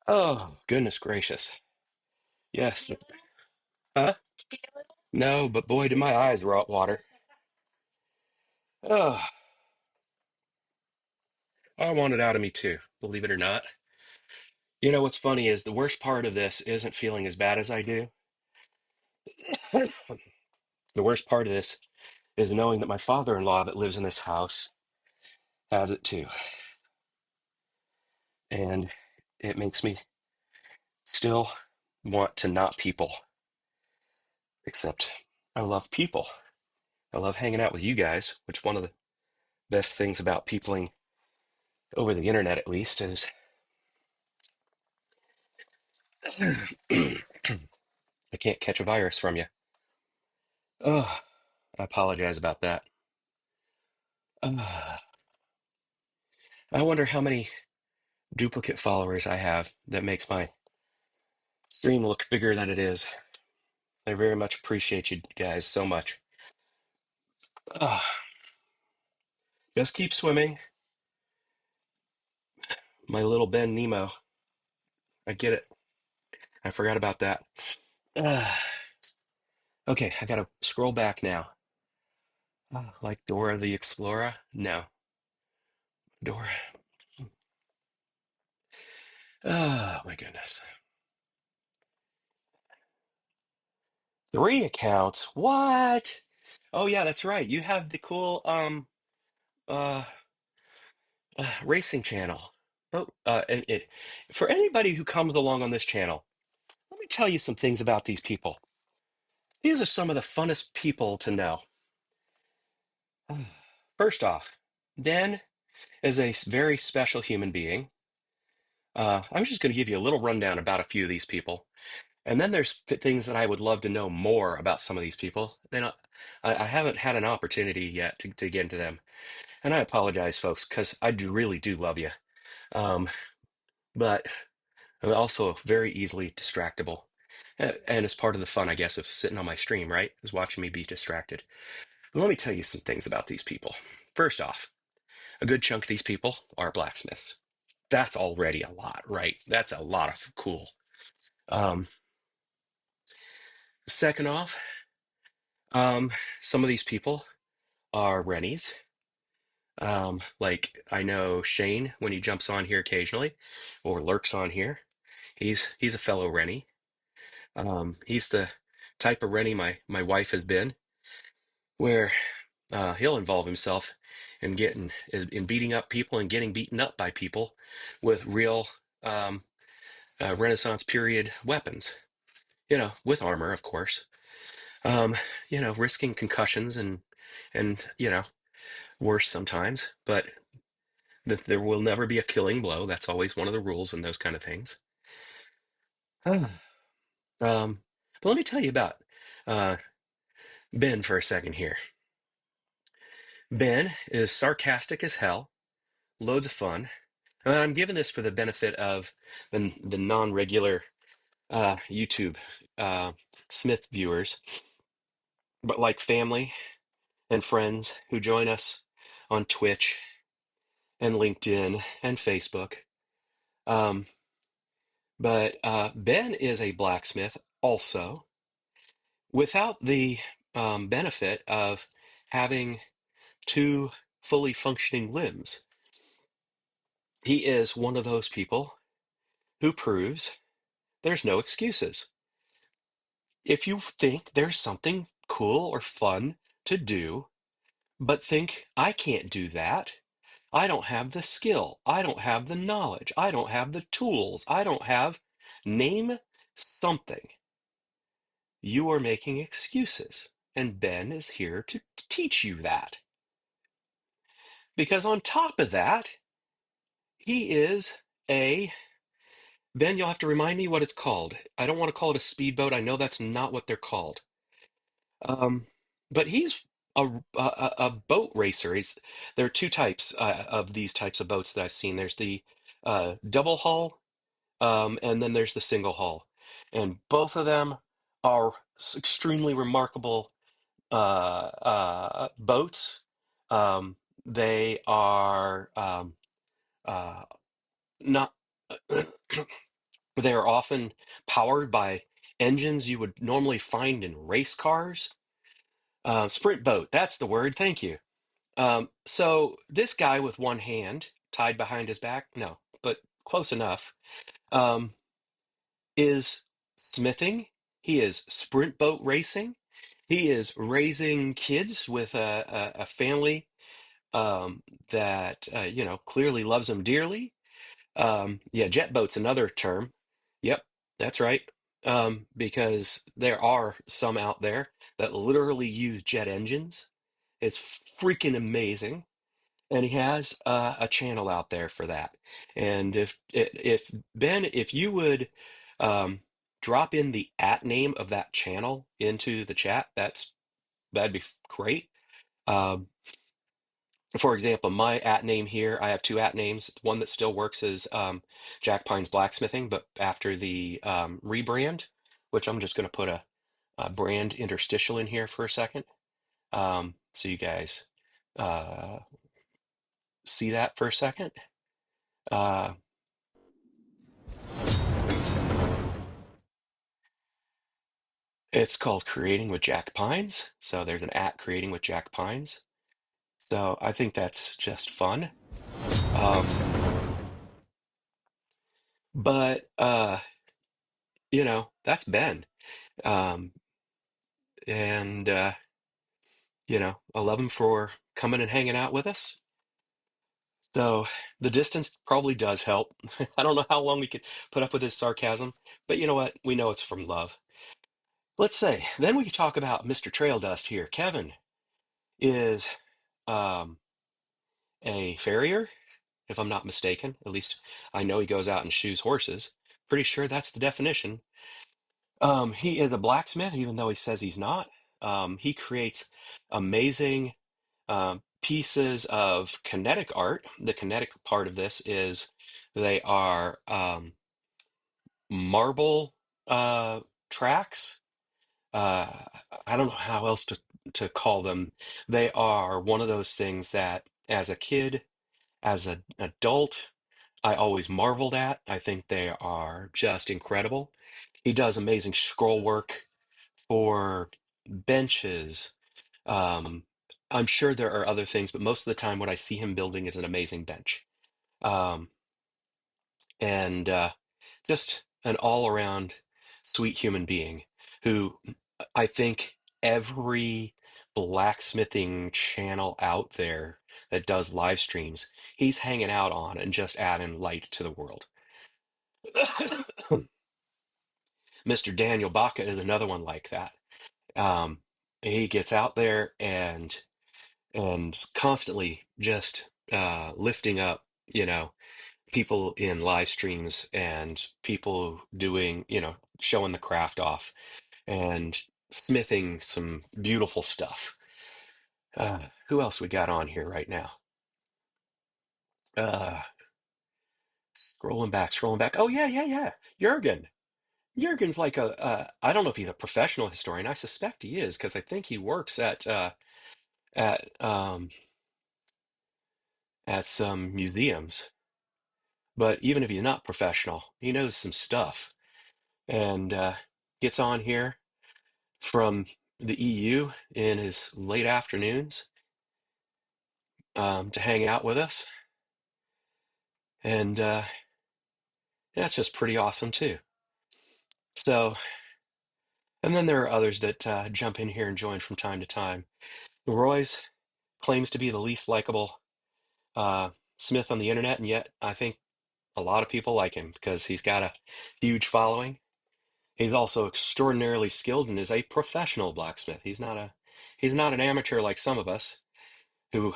Oh, goodness gracious. Yes. Huh? No, but boy, do my eyes water. Oh, I want it out of me too, believe it or not. You know what's funny is the worst part of this isn't feeling as bad as I do. The worst part of this is knowing that my father-in-law that lives in this house has it too. And it makes me still want to not people, except I love people. I love hanging out with you guys, which one of the best things about peopling over the internet, at least, is I can't catch a virus from you. Oh, I apologize about that. Uh, I wonder how many duplicate followers I have that makes my stream look bigger than it is. I very much appreciate you guys so much. Uh, just keep swimming, my little Ben Nemo. I get it. I forgot about that. Uh, okay, I gotta scroll back now. Like Dora the Explorer? No. Dora. Oh, my goodness. 3 accounts? What? Oh, yeah, that's right. You have the cool uh, racing channel. Oh, for anybody who comes along on this channel, let me tell you some things about these people. These are some of the funnest people to know. First off, Dan is a very special human being. I'm just going to give you a little rundown about a few of these people. And then there's things that I would love to know more about some of these people. I haven't had an opportunity yet to get into them. And I apologize, folks, because really do love you. Um, but I'm also very easily distractible. And it's part of the fun, I guess, of sitting on my stream, right? Is watching me be distracted. But let me tell you some things about these people. First off, a good chunk of these people are blacksmiths. That's already a lot, right? That's a lot of cool. Um, Second off, um, some of these people are Rennies. Like I know Shane when he jumps on here occasionally or lurks on here. He's a fellow Rennie. He's the type of Rennie my wife has been, where he'll involve himself in beating up people and getting beaten up by people with real um, Renaissance period weapons. With armor, of course. Um, risking concussions and worse sometimes, but that there will never be a killing blow. That's always one of the rules in those kind of things. Ah. But let me tell you about uh, Ben for a second here. Ben is sarcastic as hell, loads of fun. And I'm giving this for the benefit of the non-regular YouTube uh, Smith viewers, but like family and friends who join us on Twitch and LinkedIn and Facebook. Um, but Ben is a blacksmith also, without the benefit of having two fully functioning limbs. He is one of those people who proves there's no excuses. If you think there's something cool or fun to do, but think, I can't do that. I don't have the skill. I don't have the knowledge. I don't have the tools. I don't have, name something. You are making excuses. And Ben is here to teach you that. Because on top of that, he is a, Ben, you'll have to remind me what it's called. I don't want to call it a speedboat. I know that's not what they're called. But he's a boat racer. There are two types of these types of boats that I've seen. There's the double hull, and then there's the single hull, and both of them are extremely remarkable boats. They are uh, not. They are often powered by engines you would normally find in race cars. Sprint boat, that's the word. Thank you. So this guy with one hand tied behind his back, no, but close enough, um, is smithing. He is sprint boat racing. He is raising kids with a family that clearly loves him dearly. Yeah, jet boat's another term. Yep, that's right. Because there are some out there that literally use jet engines. It's freaking amazing, and he has a channel out there for that. And if Ben, if you would drop in the at name of that channel into the chat, that'd be great. Um, for example, my at name here, I have two at names. One that still works is Jack Pine's Blacksmithing, but after the rebrand, which I'm just going to put a brand interstitial in here for a second, so you guys uh, see that for a second. Uh, it's called Creating with Jack Pines. So there's an at Creating with Jack Pines. So I think that's just fun. Um, but that's Ben. Um, and I love him for coming and hanging out with us. So the distance probably does help. I don't know how long we could put up with his sarcasm, but you know what? We know it's from love. Let's say, then we could talk about Mr. Trail Dust here. Kevin is um, a farrier, if I'm not mistaken. At least I know he goes out and shoes horses. Pretty sure that's the definition. He is a blacksmith, even though he says he's not. He creates amazing pieces of kinetic art. The kinetic part of this is they are marble tracks. Uh, I don't know how else to call them. They are one of those things that, as a kid, as an adult, I always marveled at. I think they are just incredible. He does amazing scroll work for benches. Um, I'm sure there are other things, but most of the time, what I see him building is an amazing bench. Um, and just an all around sweet human being who I think every blacksmithing channel out there that does live streams, he's hanging out on and just adding light to the world. Mr. Daniel Baca is another one like that. Um, he gets out there and constantly just lifting up, people in live streams and people doing, showing the craft off and smithing some beautiful stuff. Who else we got on here right now? Uh, scrolling back. Oh yeah, yeah, yeah. Jurgen. Jurgen's like I don't know if he's a professional historian. I suspect he is because I think he works at um, at some museums. But even if he's not professional, he knows some stuff and gets on here from the EU in his late afternoons to hang out with us. And that's just pretty awesome, too. So, and then there are others that jump in here and join from time to time. Roy's claims to be the least likable uh, Smith on the internet, and yet I think a lot of people like him because he's got a huge following. He's also extraordinarily skilled and is a professional blacksmith. He's not an amateur like some of us who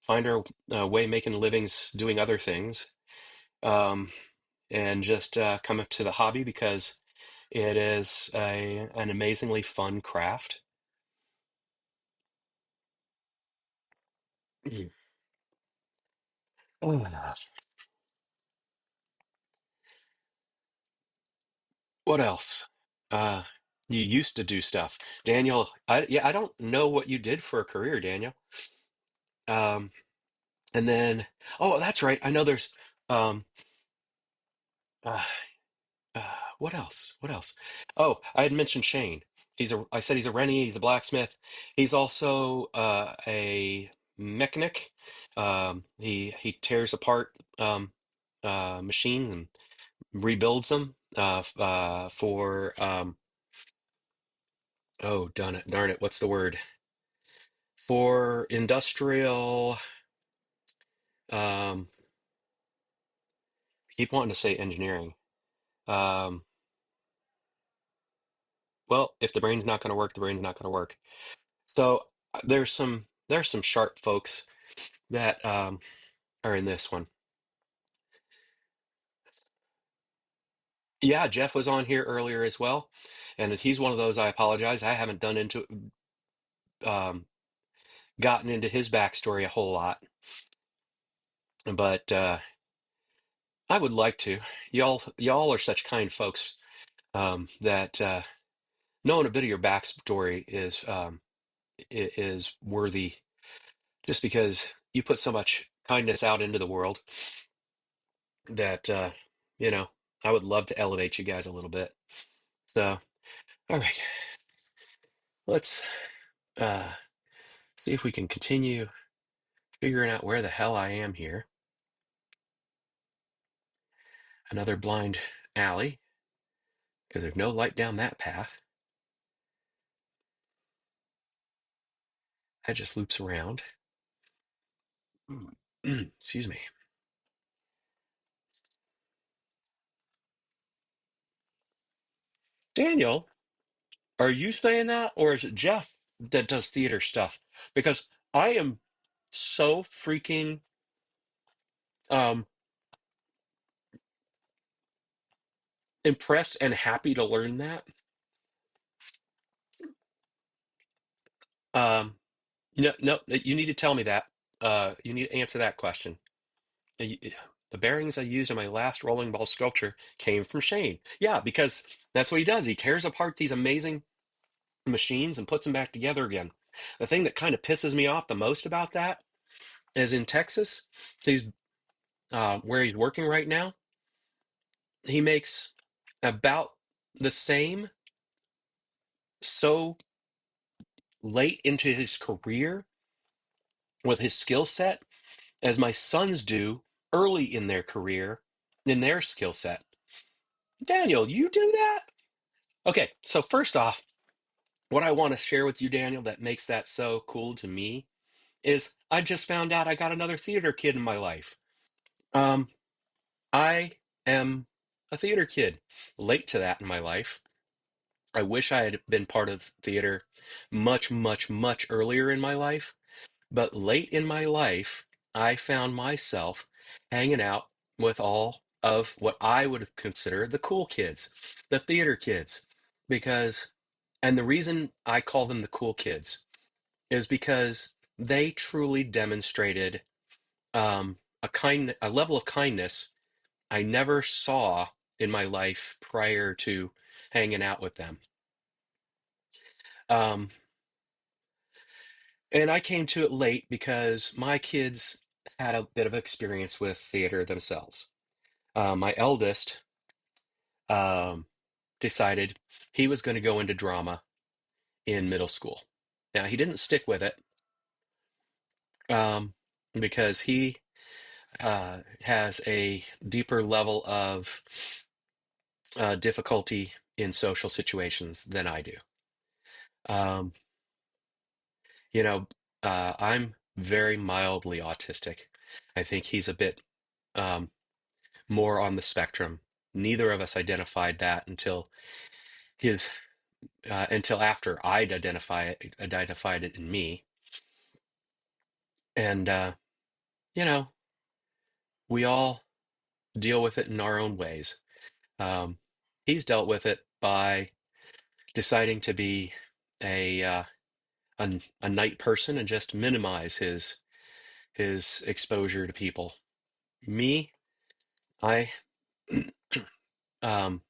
find our way making livings doing other things, um, and just come up to the hobby because it is an amazingly fun craft. Mm. Ah, what else? You used to do stuff, Daniel. I don't know what you did for a career, Daniel. Um, and then, oh, that's right. I know there's, um, uh, what else? What else? Oh, I had mentioned Shane. I said he's a Rennie, he's a blacksmith. He's also a mechanic. He tears apart machines and rebuilds them for oh darn it, what's the word? For industrial I keep wanting to say engineering. Um, well, if the brain's not going to work, the brain's not going to work. So there's some sharp folks that are in this one. Yeah, Jeff was on here earlier as well, and he's one of those. I apologize, I haven't um, gotten into his backstory a whole lot, but I would like to. Y'all are such kind folks that knowing a bit of your backstory is worthy, just because you put so much kindness out into the world that you know I would love to elevate you guys a little bit. So, all right, let's uh, see if we can continue figuring out where the hell I am here. Another blind alley because there's no light down that path. That just loops around. Excuse me. Daniel, are you saying that, or is it Jeff that does theater stuff? Because I am so freaking um, impressed and happy to learn that. Um, no, no, you need to tell me that. You need to answer that question. The bearings I used in my last rolling ball sculpture came from Shane. Yeah, because that's what he does. He tears apart these amazing machines and puts them back together again. The thing that kind of pisses me off the most about that is in Texas, he's where he's working right now. He makes about the same so late into his career with his skill set as my sons do early in their career in their skill set. Daniel, you do that? Okay, so first off, what I want to share with you, Daniel, that makes that so cool to me is I just found out I got another theater kid in my life. Um, I am a theater kid, late to that in my life. I wish I had been part of theater much, much, much earlier in my life. But late in my life, I found myself hanging out with all of what I would consider the cool kids, the theater kids, because, and the reason I call them the cool kids is because they truly demonstrated a level of kindness I never saw in my life prior to hanging out with them. Um, and I came to it late because my kids had a bit of experience with theater themselves. My eldest um, decided he was going to go into drama in middle school. Now, he didn't stick with it um, because he has a deeper level of difficulty in social situations than I do. Um, you know, I'm very mildly autistic. I think he's a bit um, more on the spectrum. Neither of us identified that his until after identified it in me, and you know, we all deal with it in our own ways. Um, he's dealt with it by deciding to be a uh, a night person and just minimize his exposure to people. Me, I um,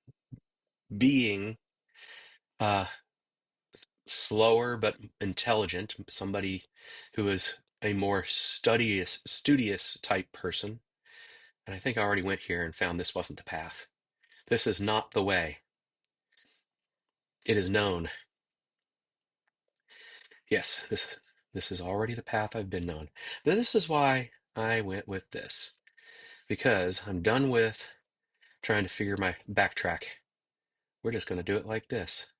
being uh, slower but intelligent, somebody who is a more studious type person. And I think I already went here and found this wasn't the path. This is not the way. It is known. Yes, this is already the path I've been on. This is why I went with this, because I'm done with trying to figure my backtrack. We're just going to do it like this.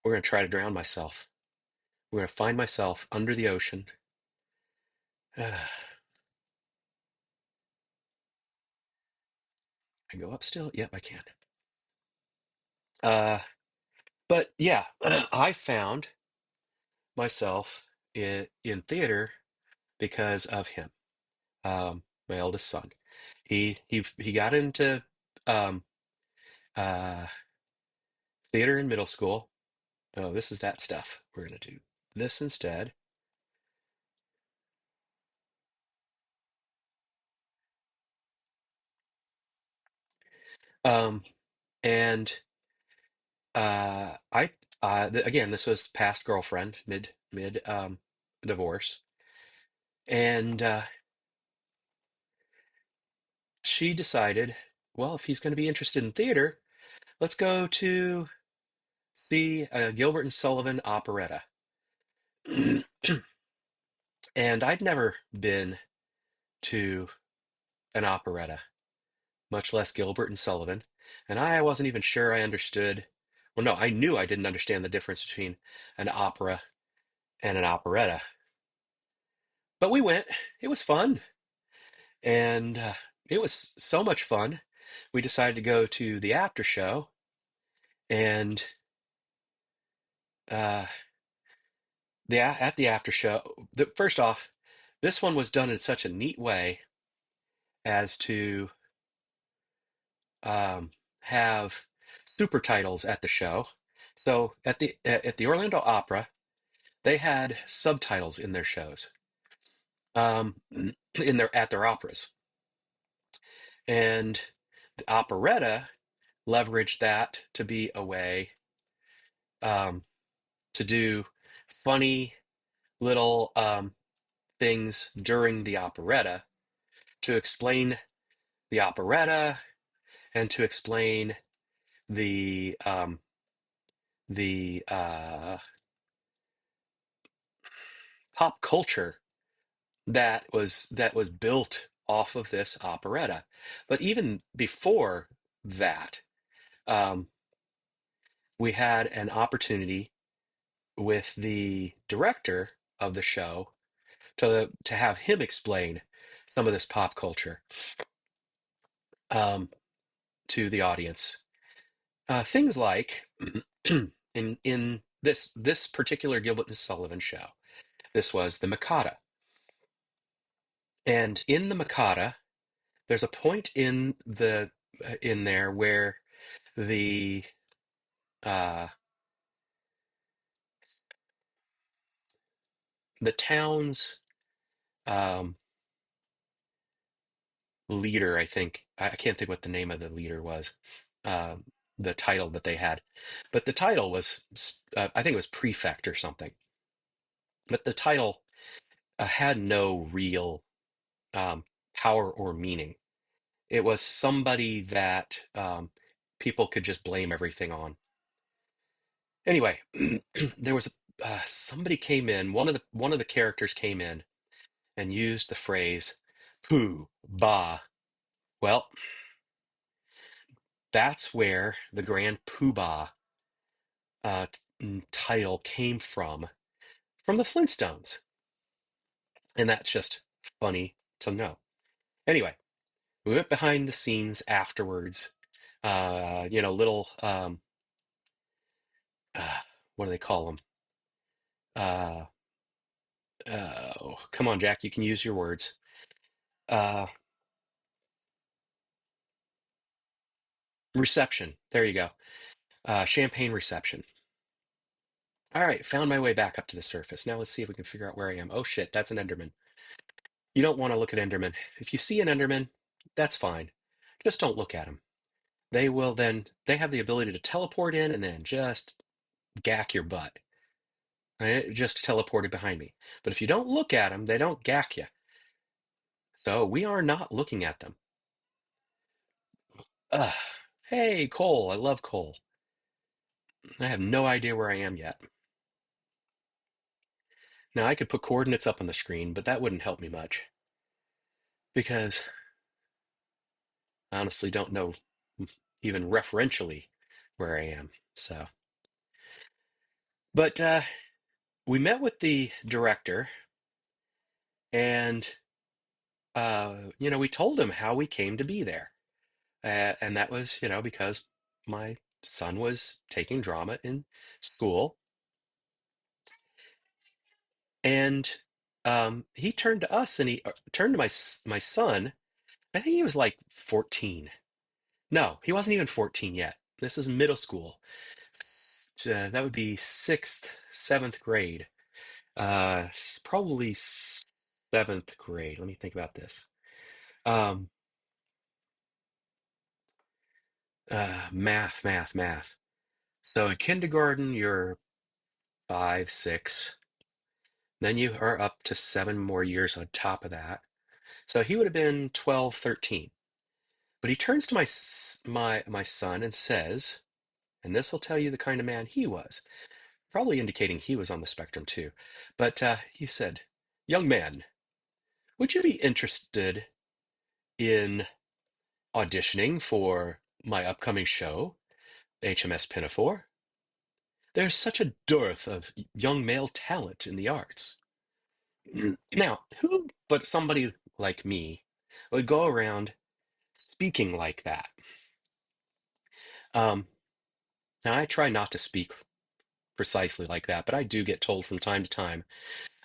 We're going to try to drown myself. We're going to find myself under the ocean. I go up still? Yep, I can. Uh, but yeah, I found myself in theater because of him, my eldest son. He got into um, uh, theater in middle school. Oh, this is that stuff. We're gonna do this instead. Um, and I again, this was past girlfriend, mid divorce, and she decided, well, if he's going to be interested in theater, let's go to see a Gilbert and Sullivan operetta. And I'd never been to an operetta, much less Gilbert and Sullivan. And I wasn't even sure I understood. Well, no, I knew I didn't understand the difference between an opera and an operetta. But we went. It was fun. And it was so much fun. We decided to go to the after show. And uh, at the after show, first off, this one was done in such a neat way as to um, have super titles at the show. So at the Orlando Opera, they had subtitles in their shows, in their operas, and the operetta leveraged that to be a way um, to do funny little things during the operetta to explain the operetta and to explain the um, the pop culture that was built off of this operetta. But even before that, um, we had an opportunity with the director of the show to have him explain some of this pop culture um, to the audience. Things like in this particular Gilbert and Sullivan show, this was the Mikada, and in the Mikada, there's a point in there where the uh, the town's um, leader, I think I can't think what the name of the leader was, the title that they had, but the title was I think it was prefect or something. But the title had no real um, power or meaning. It was somebody that people could just blame everything on. Anyway, there was somebody came in. One of the characters came in and used the phrase "pooh bah." Well, that's where the Grand Poobah title came from the Flintstones, and that's just funny to know. Anyway, we went behind the scenes afterwards. Little uh, what do they call them? Uh, oh, come on, Jack, you can use your words. Uh, Reception. There you go. Champagne reception. All right, found my way back up to the surface. Now let's see if we can figure out where I am. Oh shit, that's an Enderman. You don't want to look at Enderman. If you see an Enderman, that's fine. Just don't look at them. They have the ability to teleport in and then just gack your butt. Right? It just teleported behind me. But if you don't look at them, they don't gack you. So we are not looking at them. Ugh. Hey, Cole. I love Cole. I have no idea where I am yet. Now, I could put coordinates up on the screen, but that wouldn't help me much because I honestly don't know even referentially where I am. So, but we met with the director and, we told him how we came to be there. And that was, because my son was taking drama in school. And he turned to us and he turned to my son. I think he was like 14. No, he wasn't even 14 yet. This is middle school. That would be sixth, seventh grade. Probably seventh grade. Let me think about this. Um, math. So in kindergarten, you're 5, 6. Then you are up to 7 more years on top of that. So he would have been 12, 13. But he turns to my son and says, and this will tell you the kind of man he was, probably indicating he was on the spectrum too. But he said, "Young man, would you be interested in auditioning for my upcoming show, HMS Pinafore? There's such a dearth of young male talent in the arts." Now, who but somebody like me would go around speaking like that? Um, Now, I try not to speak precisely like that, but I do get told from time to time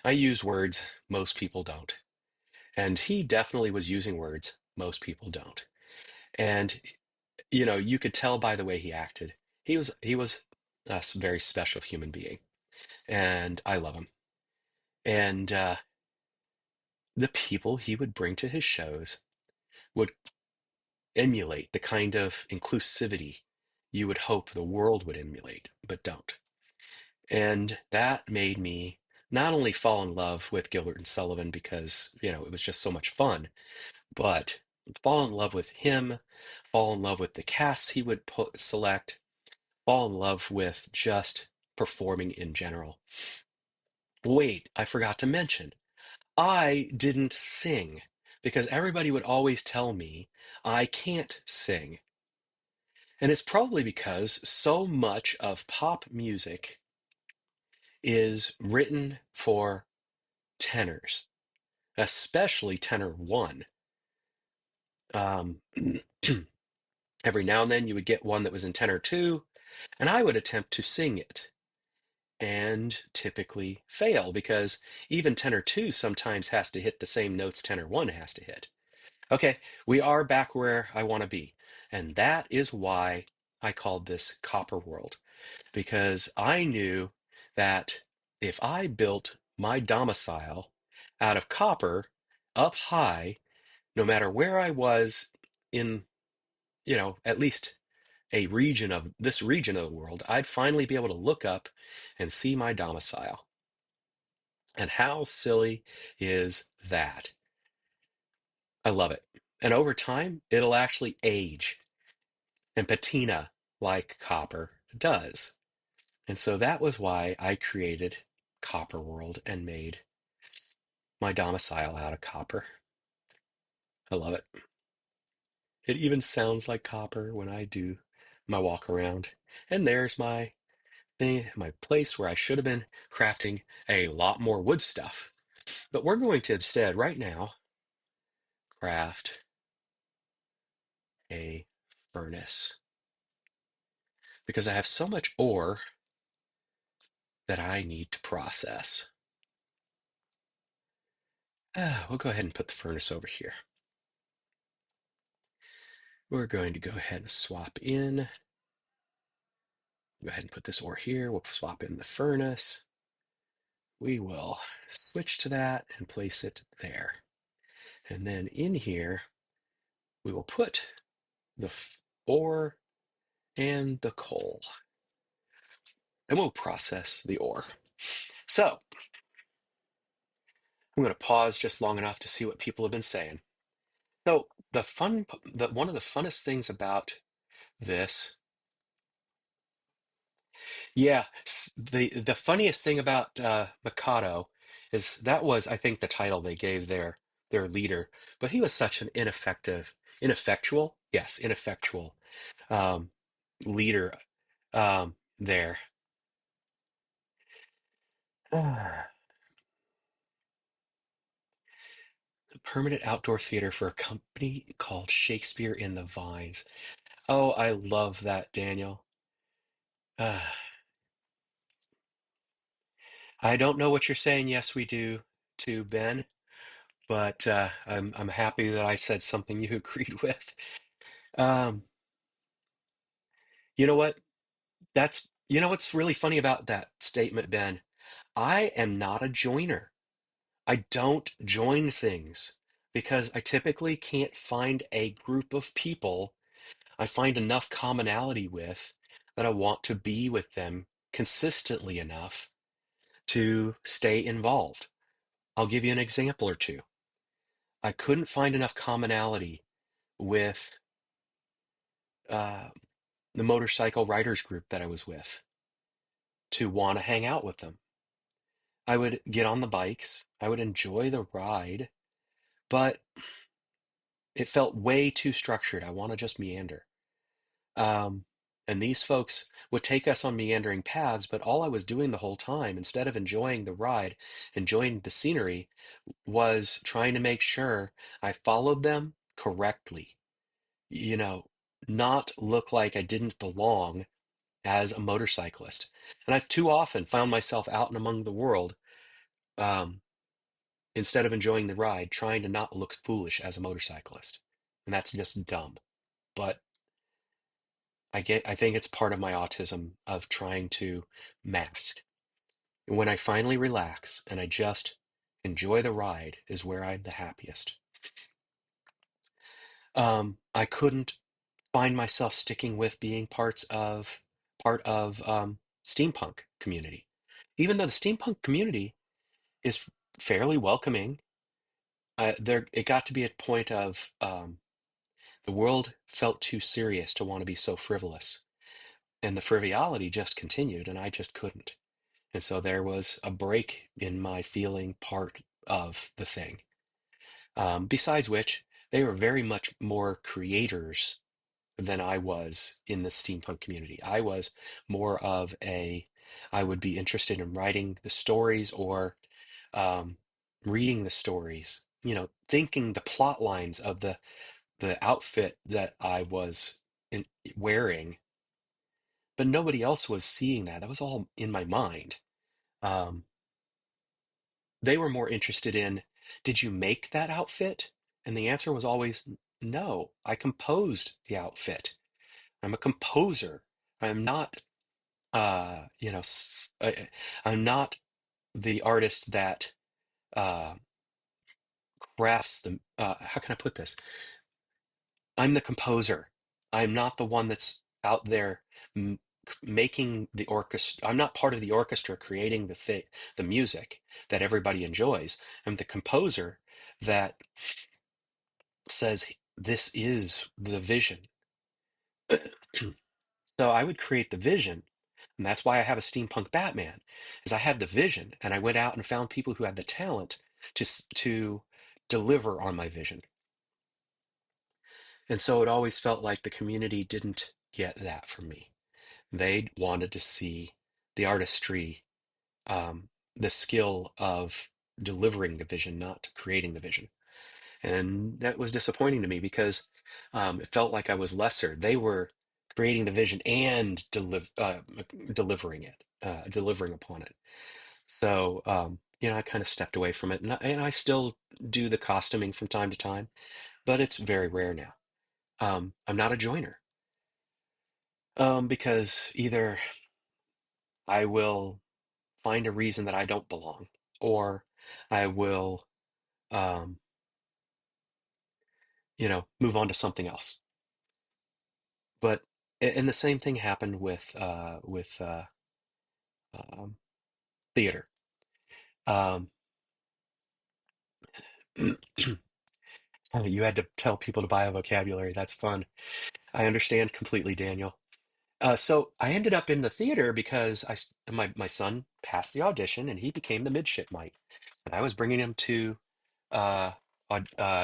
I use words most people don't. And he definitely was using words most people don't. And you could tell by the way he acted. He was a very special human being, and I love him. And the people he would bring to his shows would emulate the kind of inclusivity you would hope the world would emulate, but don't. And that made me not only fall in love with Gilbert and Sullivan because, it was just so much fun, but fall in love with him, fall in love with the casts he would select, fall in love with just performing in general. Wait, I forgot to mention, I didn't sing because everybody would always tell me I can't sing. And it's probably because so much of pop music is written for tenors, especially tenor one. Um, every now and then you would get one that was in tenor two, and I would attempt to sing it and typically fail because even tenor two sometimes has to hit the same notes tenor one has to hit. Okay, we are back where I want to be. And that is why I called this Copper World, because I knew that if I built my domicile out of copper up high, no matter where I was in, at least this region of the world, I'd finally be able to look up and see my domicile. And how silly is that? I love it. And over time, it'll actually age and patina like copper does. And so that was why I created Copper World and made my domicile out of copper. I love it. It even sounds like copper when I do my walk around. And there's my place where I should have been crafting a lot more wood stuff. But we're going to instead, right now, craft a furnace because I have so much ore that I need to process. We'll go ahead and put the furnace over here. We're going to go ahead and swap in. Go ahead and put this ore here. We'll swap in the furnace. We will switch to that and place it there. And then in here, we will put the ore and the coal, and we'll process the ore. So I'm going to pause just long enough to see what people have been saying. So one of the funnest things about this, yeah, the funniest thing about Mikado is that was, I think, the title they gave their leader, but he was such an ineffectual um, leader there. Permanent outdoor theater for a company called Shakespeare in the Vines. Oh, I love that, Daniel. Uh, I don't know what you're saying. Yes, we do, to Ben, but I'm happy that I said something you agreed with. Um, you know what? You know what's really funny about that statement, Ben? I am not a joiner. I don't join things because I typically can't find a group of people I find enough commonality with that I want to be with them consistently enough to stay involved. I'll give you an example or two. I couldn't find enough commonality with uh, the motorcycle riders group that I was with to want to hang out with them. I would get on the bikes, I would enjoy the ride, but it felt way too structured. I want to just meander. Um, and these folks would take us on meandering paths, but all I was doing the whole time, instead of enjoying the ride, enjoying the scenery, was trying to make sure I followed them correctly. You know, not look like I didn't belong as a motorcyclist. And I've too often found myself out and among the world, um, instead of enjoying the ride, trying to not look foolish as a motorcyclist. And that's just dumb. But I think it's part of my autism of trying to mask. And when I finally relax and I just enjoy the ride is where I'm the happiest. I couldn't find myself sticking with being part of steampunk community, even though the steampunk community is fairly welcoming. There, it got to be a point of the world felt too serious to want to be so frivolous, and the frivolity just continued, and I just couldn't. And so there was a break in my feeling part of the thing. Besides which, they were very much more creators than I was in the steampunk community. I was more of I would be interested in writing the stories or um, reading the stories, thinking the plot lines of the outfit that I was wearing, but nobody else was seeing that. That was all in my mind. Um, they were more interested in, did you make that outfit? And the answer was always no. I composed the outfit. I'm a composer. I'm not, I'm not the artist that uh, crafts the. How can I put this? I'm the composer. I'm not the one that's out there making the orchestra. I'm not part of the orchestra creating the music that everybody enjoys. I'm the composer that says this is the vision. So I would create the vision, and that's why I have a steampunk Batman, is I had the vision, and I went out and found people who had the talent to deliver on my vision. And so it always felt like the community didn't get that from me. They wanted to see the artistry, the skill of delivering the vision, not creating the vision. And that was disappointing to me because it felt like I was lesser. They were creating the vision and delivering it, delivering upon it. So, I kind of stepped away from it, and I still do the costuming from time to time, but it's very rare now. I'm not a joiner, because either I will find a reason that I don't belong, or I will, um, move on to something else. But and the same thing happened with um, theater. Um, you had to tell people to buy a vocabulary. That's fun. I understand completely, Daniel. So I ended up in the theater because my son passed the audition and he became the midshipmite, and I was bringing him uh,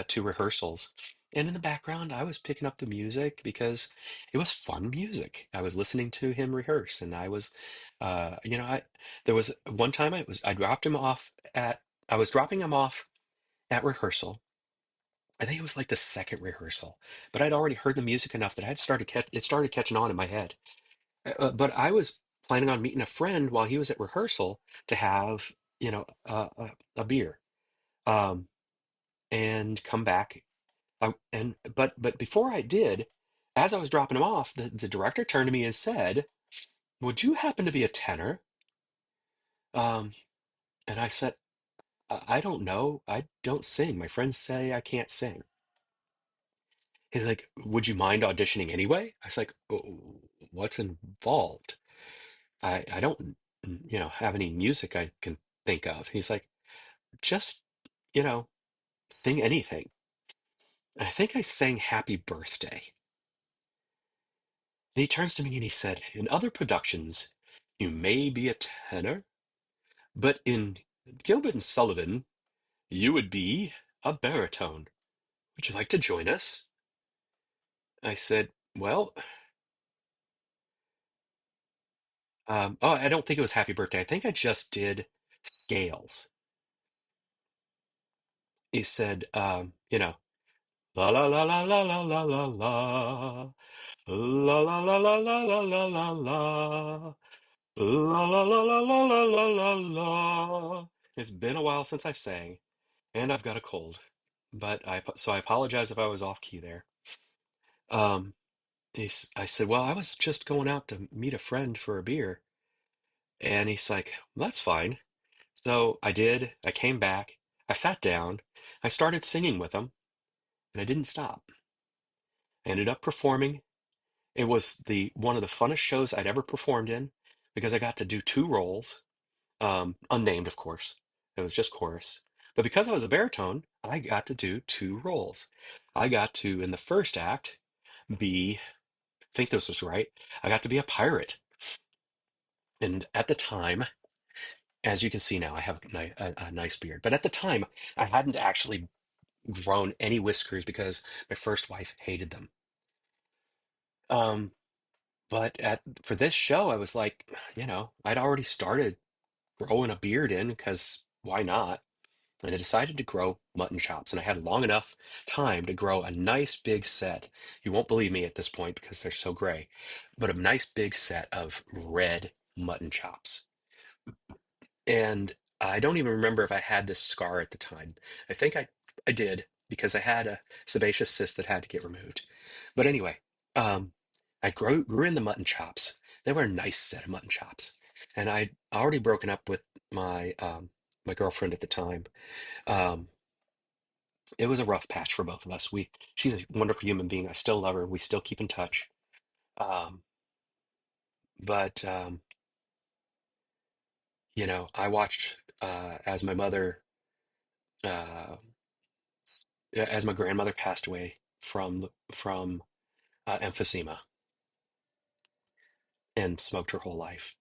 to rehearsals. And in the background, I was picking up the music because it was fun music. I was listening to him rehearse, and I there was one time I was dropping him off at rehearsal. I think it was like the second rehearsal, but I'd already heard the music enough that it started catching on in my head. But I was planning on meeting a friend while he was at rehearsal to have, a beer, um, and come back. But before I did, as I was dropping him off, the director turned to me and said, "Would you happen to be a tenor?" Um, and I said, I don't know. I don't sing. My friends say I can't sing." He's like, "Would you mind auditioning anyway?" I was like, What's involved? I don't, have any music I can think of." He's like, "Just, you know, sing anything." And I think I sang Happy Birthday. And he turns to me and he said, "In other productions, you may be a tenor, but in Gilbert and Sullivan, you would be a baritone. Would you like to join us?" I said, "Well, oh, I don't think it was Happy Birthday. I think I just did scales." He said, la la la la la la la la la, la la la la la la la la la, la la la la la la la la la. It's been a while since I sang, and I've got a cold, so I apologize if I was off key there. Um, I said, "Well, I was just going out to meet a friend for a beer," and he's like, "That's fine." So I did. I came back. I sat down. I started singing with him, and I didn't stop. I ended up performing. It was the one of the funnest shows I'd ever performed in because I got to do two roles, unnamed, of course. It was just chorus. But because I was a baritone, I got to do two roles. I got to, in the first act, I think this was right, I got to be a pirate. And at the time, as you can see now, I have a nice beard. But at the time, I hadn't actually grown any whiskers because my first wife hated them. Um, but for this show, I was like, I'd already started growing a beard in because why not? And I decided to grow mutton chops, and I had long enough time to grow a nice big set. You won't believe me at this point because they're so gray, but a nice big set of red mutton chops. And I don't even remember if I had this scar at the time. I think I did because I had a sebaceous cyst that had to get removed. But anyway, um, I grew in the mutton chops. They were a nice set of mutton chops, and I'd already broken up with my girlfriend at the time. Um, it was a rough patch for both of us. She's a wonderful human being. I still love her. We still keep in touch. Um, but I watched as my mother uh, as my grandmother passed away from emphysema and smoked her whole life.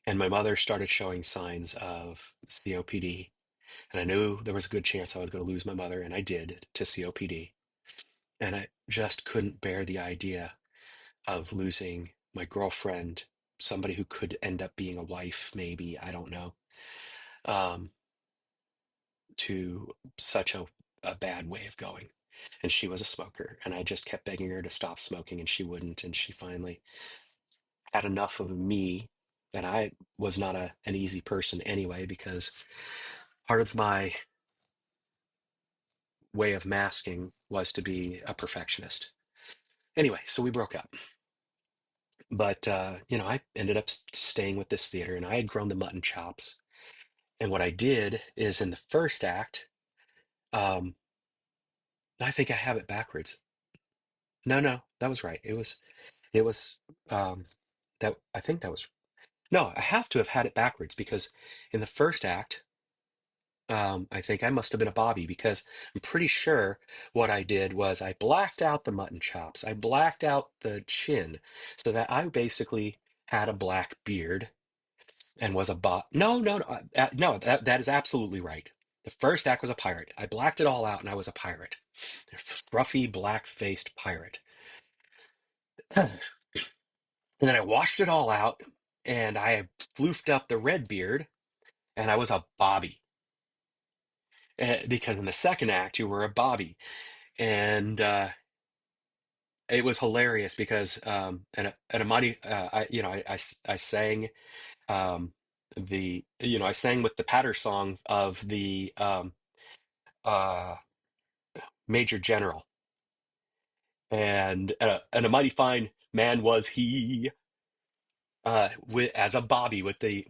And my mother started showing signs of COPD. And I knew there was a good chance I was going to lose my mother, and I did to COPD. And I just couldn't bear the idea of losing my girlfriend, somebody who could end up being a wife, maybe, I don't know, um, to such a bad way of going. And she was a smoker, and I just kept begging her to stop smoking, and she wouldn't. And she finally had enough of me. And I was not an easy person anyway, because part of my way of masking was to be a perfectionist. Anyway, so we broke up. But I ended up staying with this theater, and I had grown the mutton chops. And what I did is in the first act, um, I think I have it backwards. No, no, that was right. It was that I think that was no, I have to have had it backwards because in the first act, I think I must have been a Bobby because I'm pretty sure what I did was I blacked out the mutton chops. I blacked out the chin so that I basically had a black beard and was a bot. No, no, no, no. That is absolutely right. The first act was a pirate. I blacked it all out, and I was a pirate, a scruffy black-faced pirate. And then I washed it all out, and I floofed up the red beard, and I was a Bobby. Because in the second act, you were a Bobby, and it was hilarious because at a mighty, I sang I sang with the patter song of the uh, Major General, and a mighty fine man was he, as a Bobby with the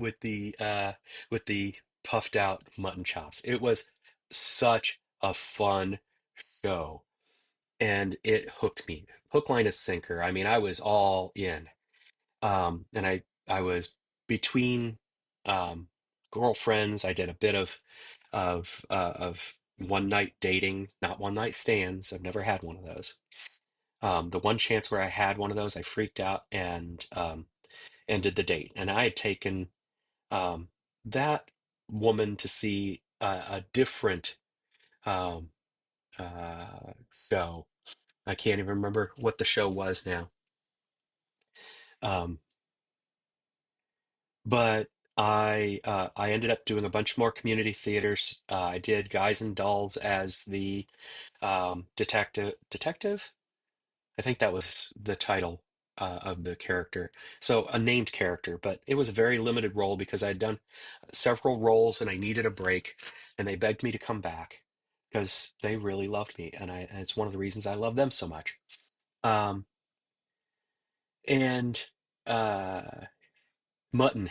puffed out mutton chops. It was such a fun show, and it hooked me, hook, line, and sinker. I mean, I was all in, and I was between girlfriends. I did a bit of one night dating, not one night stands. I've never had one of those. The one chance where I had one of those, I freaked out and ended the date. And I had taken um, that woman to see a different um, show. I can't even remember what the show was now. Um, but I ended up doing a bunch more community theaters. I did Guys and Dolls as the detective. I think that was the title of the character. So a named character, but it was a very limited role because I'd done several roles and I needed a break, and they begged me to come back because they really loved me, and it's one of the reasons I love them so much. Um, and uh, Mutton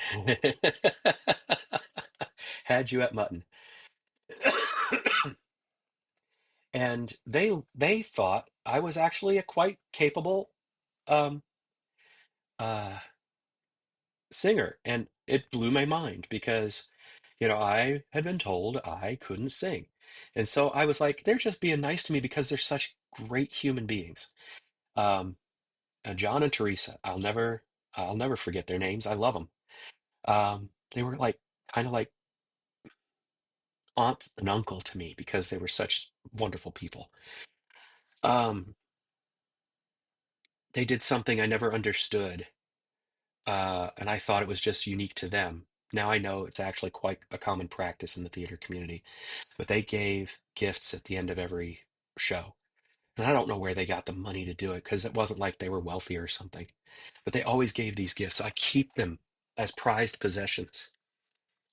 had you at Mutton, and they thought I was actually a quite capable um, uh, singer, and it blew my mind because I had been told I couldn't sing, and so I was like, they're just being nice to me because they're such great human beings. um John and Teresa, I'll never forget their names. I love them. They were like kind of like aunt and uncle to me because they were such wonderful people. um they did something I never understood, and I thought it was just unique to them. Now I know it's actually quite a common practice in the theater community. But they gave gifts at the end of every show. And I don't know where they got the money to do it because it wasn't like they were wealthy or something. But they always gave these gifts. I keep them as prized possessions.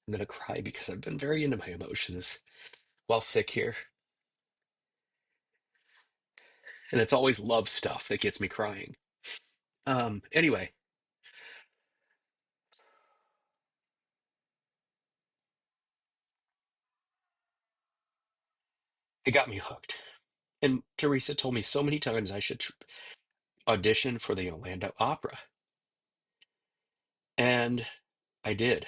I'm going to cry because I've been very into my emotions while sick here. And it's always love stuff that gets me crying. Anyway, it got me hooked. And Teresa told me so many times I should audition for the Orlando Opera. And I did.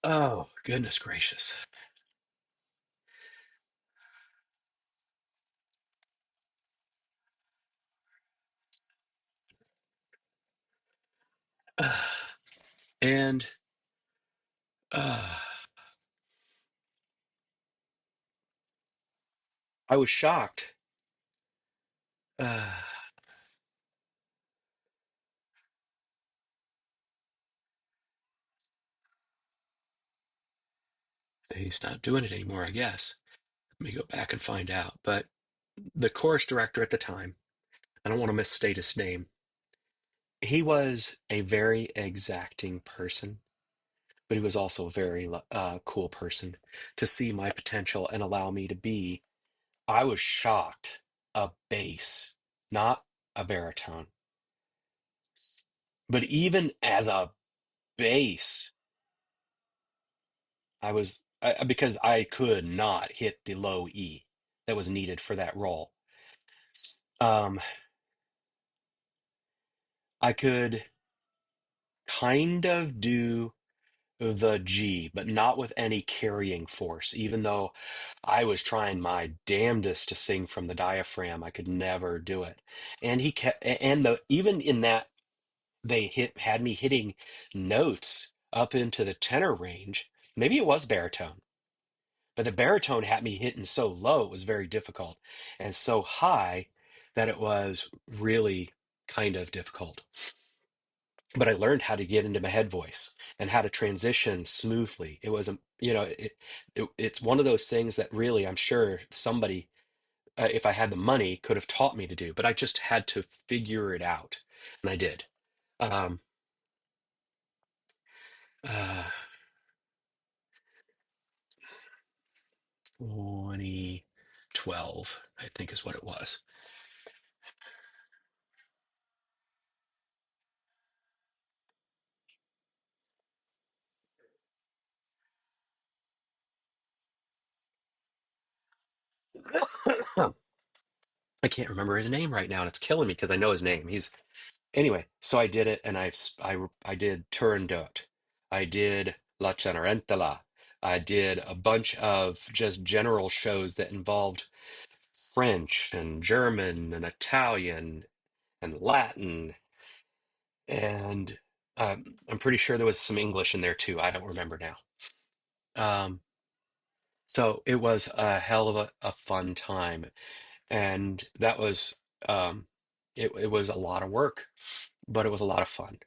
Oh, goodness gracious. And uh, I was shocked. Uh, he's not doing it anymore, I guess. Let me go back and find out. But the chorus director at the time, I don't want to misstate his name, he was a very exacting person, but he was also a very cool person to see my potential and allow me to be. I was shocked. A bass, not a baritone. But even as a bass, because I could not hit the low E that was needed for that role. Um, I could kind of do the G, but not with any carrying force. Even though I was trying my damnedest to sing from the diaphragm, I could never do it. And he kept, and the even in that they had me hitting notes up into the tenor range. Maybe it was baritone, but the baritone had me hitting so low it was very difficult, and so high that it was really kind of difficult. But I learned how to get into my head voice and how to transition smoothly. It was, it's one of those things that really, I'm sure somebody, if I had the money, could have taught me to do, but I just had to figure it out, and I did. Um, uh, 2012, I think is what it was. I can't remember his name right now, and it's killing me because I know his name. He's Anyway, so I did it, and I did Turandot, I did La Cenerentola, I did a bunch of just general shows that involved French and German and Italian and Latin, and I'm pretty sure there was some English in there too. I don't remember now. Um, so it was a hell of a fun time, and that was it was a lot of work, but it was a lot of fun.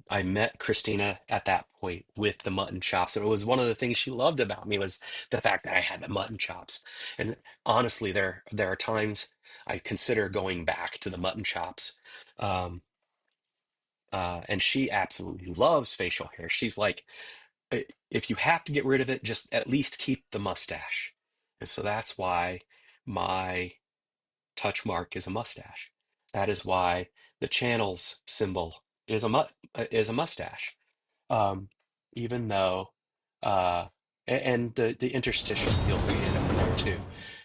I met Christina at that point with the mutton chops. And it was one of the things she loved about me was the fact that I had the mutton chops. And honestly, there are times I consider going back to the mutton chops. Um, and she absolutely loves facial hair. She's like, If you have to get rid of it, just at least keep the mustache." And so that's why my touch mark is a mustache. That is why the channel's symbol is a mustache. Um, Even though, and the interstitial, you'll see it on there too.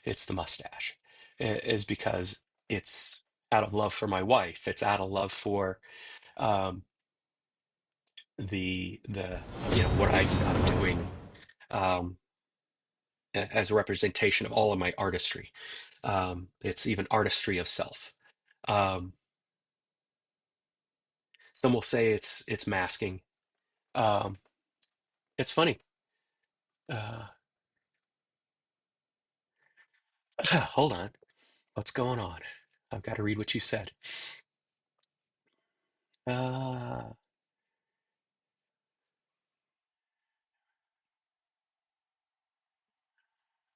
It's the mustache, is because it's out of love for my wife. It's out of love for um, what I'm doing, um, as a representation of all of my artistry. It's even artistry of self. Um, some will say it's masking. Um, it's funny. Uh, hold on. What's going on? I've got to read what you said. Uh,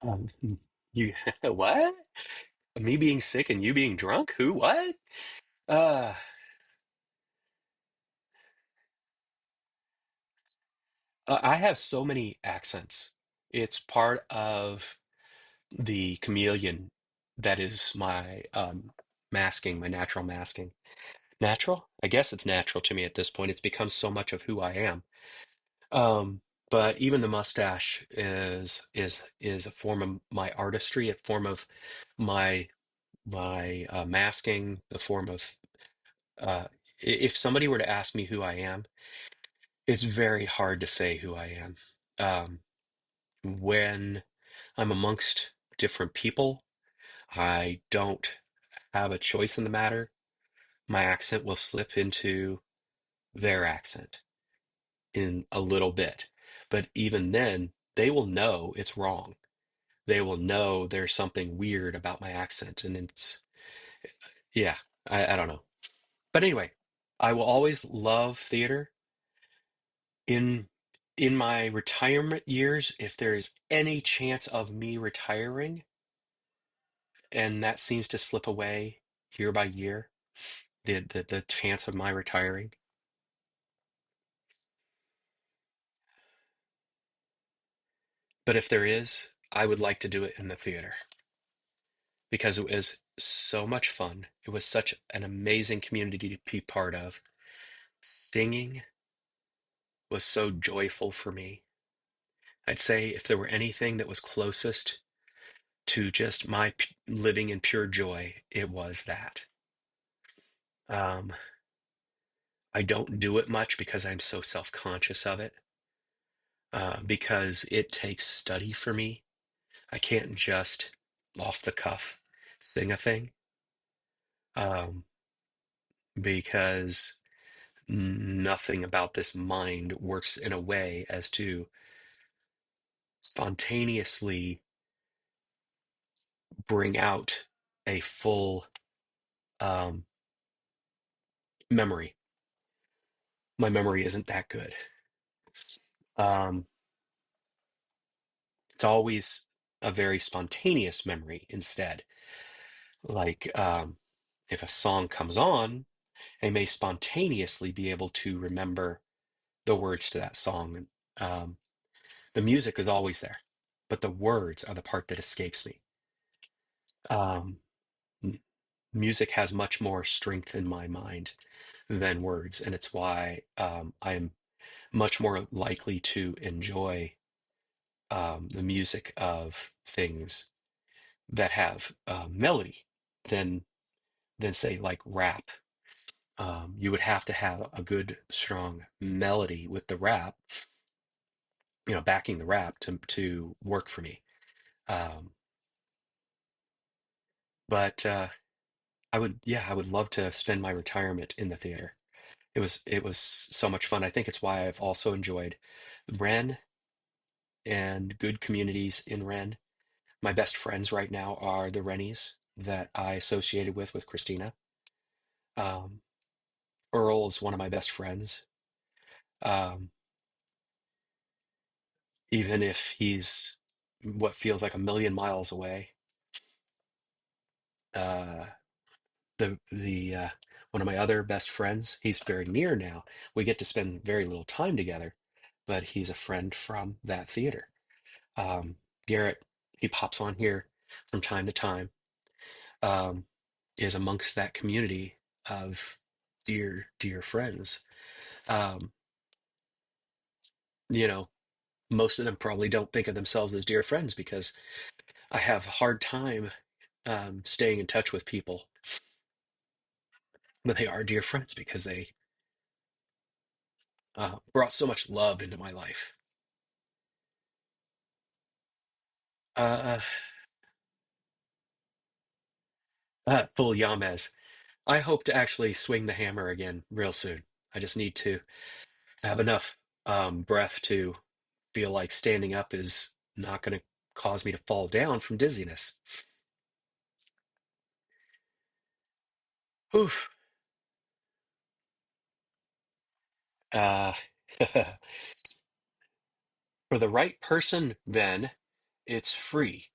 um, you what? Me being sick and you being drunk? Who? What? Uh, I have so many accents. It's part of the chameleon that is my masking, my natural masking. Natural? I guess it's natural to me at this point. It's become so much of who I am. Um, but even the mustache is a form of my artistry, a form of my masking, the form of if somebody were to ask me who I am, it's very hard to say who I am. Um, when I'm amongst different people, I don't have a choice in the matter. My accent will slip into their accent in a little bit. But even then, they will know it's wrong. They will know there's something weird about my accent. And yeah, I don't know. But anyway, I will always love theater. In in my retirement years, if there is any chance of me retiring, and that seems to slip away year by year, the chance of my retiring. But if there is, I would like to do it in the theater because it was so much fun. It was such an amazing community to be part of. Singing was so joyful for me. I'd say if there were anything that was closest to just living in pure joy, it was that. Um, I don't do it much because I'm so self-conscious of it, because it takes study for me. I can't just off the cuff sing a thing, um, because nothing about this mind works in a way as to spontaneously bring out a full um, memory. My memory isn't that good. Um, it's always a very spontaneous memory instead. Like, if a song comes on, I may spontaneously be able to remember the words to that song. And the music is always there, but the words are the part that escapes me. Um, m- Music has much more strength in my mind than words, and it's why I'm much more likely to enjoy the music of things that have melody than say like rap. You would have to have a good strong melody with the rap, backing the rap to work for me. Um, but I would love to spend my retirement in the theater. It was so much fun. I think it's why I've also enjoyed Ren and good communities in Ren. My best friends right now are the Rennies that I associated with Christina. Um, Earl is one of my best friends. Um, Even if he's what feels like a million miles away. Uh, the one of my other best friends, he's very near now. We get to spend very little time together, but he's a friend from that theater. Um, Garrett, he pops on here from time to time. Um, is amongst that community of dear, dear friends. Um, you know, most of them probably don't think of themselves as dear friends because I have a hard time staying in touch with people, but they are dear friends because they brought so much love into my life. Uh, Full Yamez. I hope to actually swing the hammer again real soon. I just need to have enough breath to feel like standing up is not going to cause me to fall down from dizziness. Oof. Uh, for the right person, Ben, it's free.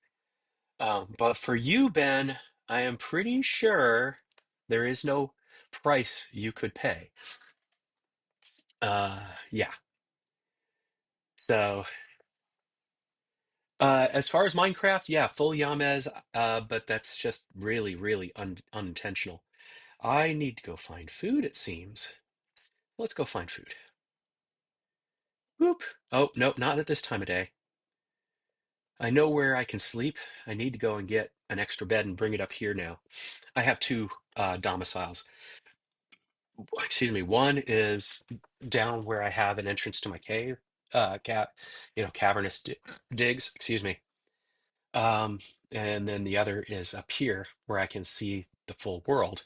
But for you, Ben, I am pretty sure there is no price you could pay. Yeah. So, as far as Minecraft, yeah, full Yamez, but that's just really, really unintentional. I need to go find food, it seems. Let's go find food. Whoop. Oh, nope, not at this time of day. I know where I can sleep. I need to go and get an extra bed and bring it up here now. I have two domiciles. Excuse me. One is down where I have an entrance to my cave, cavernous digs. Excuse me. Um, and then the other is up here where I can see the full world.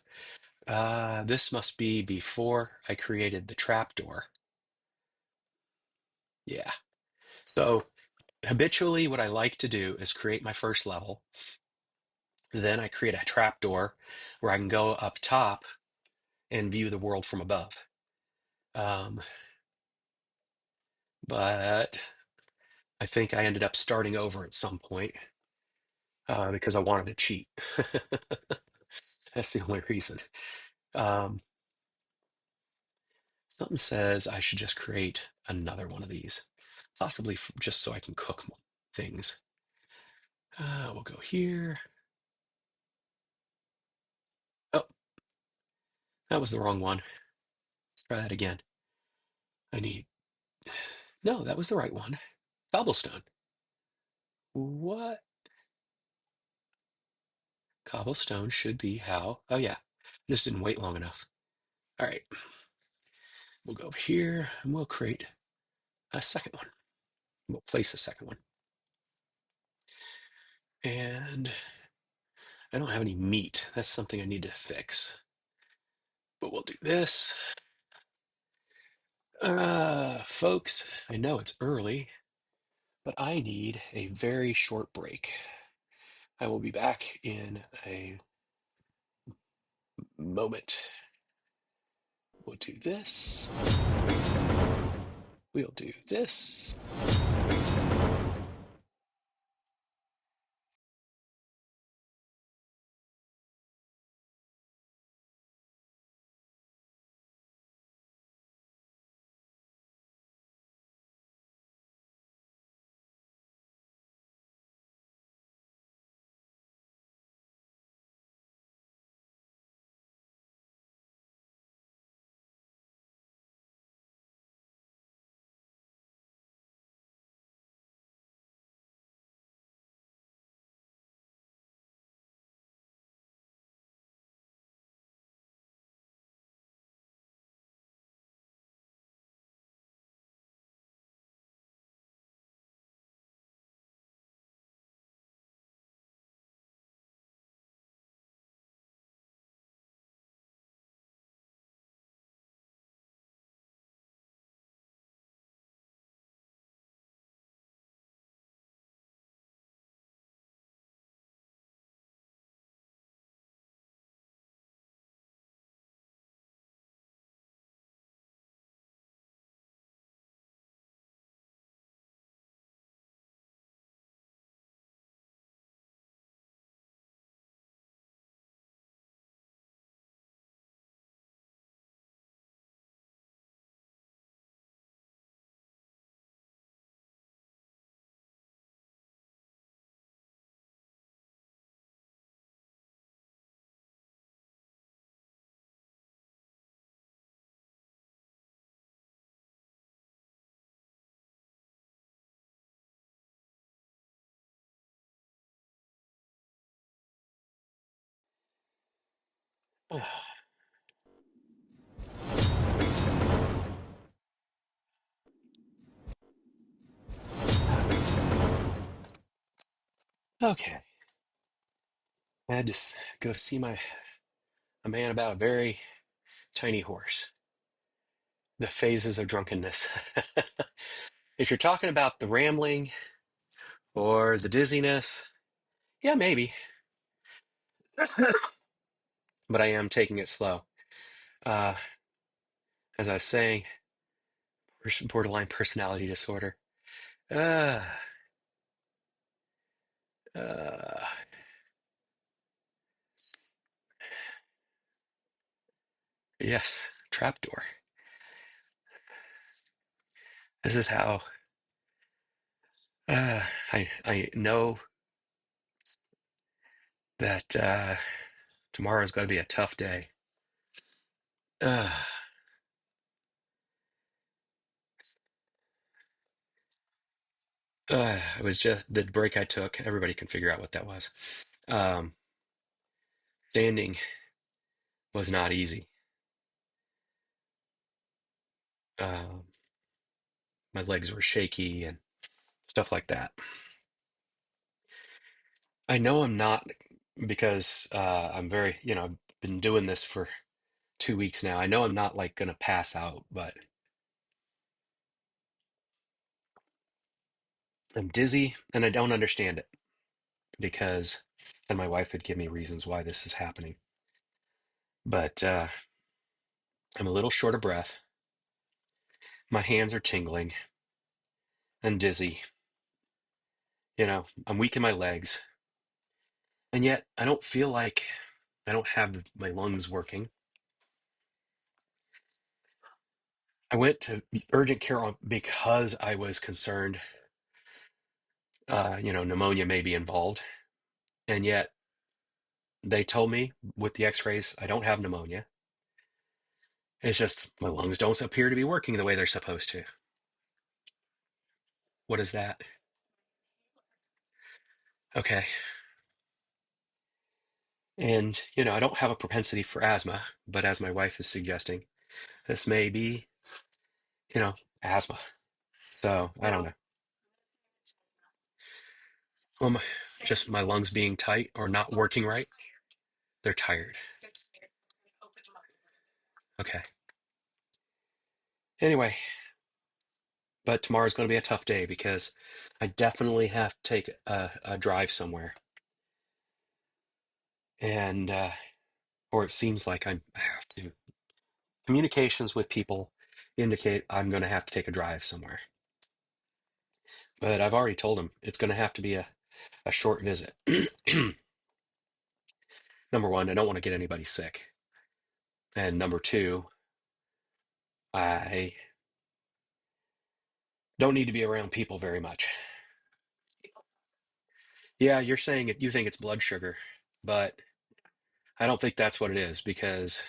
This must be before I created the trapdoor. Yeah. So habitually, what I like to do is create my first level. Then I create a trapdoor where I can go up top and view the world from above. Um, but I think I ended up starting over at some point because I wanted to cheat. That's the only reason. Um, Something says I should just create another one of these, possibly just so I can cook things. We'll go here. Oh, that was the wrong one. Let's try that again. I need, no, that was the right one. Cobblestone. What? Cobblestone should be how. Oh, yeah. I just didn't wait long enough. All right. We'll go over here and we'll create a second one. We'll place a second one. And I don't have any meat. That's something I need to fix. But we'll do this. Folks, I know it's early, but I need a very short break. I will be back in a moment. We'll do this. We'll do this. Okay. I had to go see a man about a very tiny horse. The phases of drunkenness. If you're talking about the rambling or the dizziness, yeah, maybe. But I am taking it slow. Uh, as I was saying, borderline personality disorder. Uh, uh, yes, trapdoor. This is how I know that tomorrow's going to be a tough day. Uh, it was just the break I took. Everybody can figure out what that was. Um, Standing was not easy. Um, my legs were shaky and stuff like that. I know I'm not because I'm very, I've been doing this for 2 weeks now. I know I'm not like going to pass out, but I'm dizzy and I don't understand it because, and my wife would give me reasons why this is happening. But I'm a little short of breath. My hands are tingling and dizzy. I'm weak in my legs. And yet I don't feel like I don't have my lungs working. I went to urgent care because I was concerned, pneumonia may be involved. And yet they told me with the x-rays, I don't have pneumonia. It's just my lungs don't appear to be working the way they're supposed to. What is that? Okay. And, I don't have a propensity for asthma, but as my wife is suggesting, this may be, you know, asthma. So I don't know. Well, just my lungs being tight or not working right. They're tired. Okay. Anyway, but tomorrow's going to be a tough day because I definitely have to take a drive somewhere. And, or it seems like I have to. Communications with people indicate I'm going to have to take a drive somewhere. But I've already told them it's going to have to be a short visit. Number one, I don't want to get anybody sick. And number two, I don't need to be around people very much. Yeah, you're saying it, you think it's blood sugar, but I don't think that's what it is because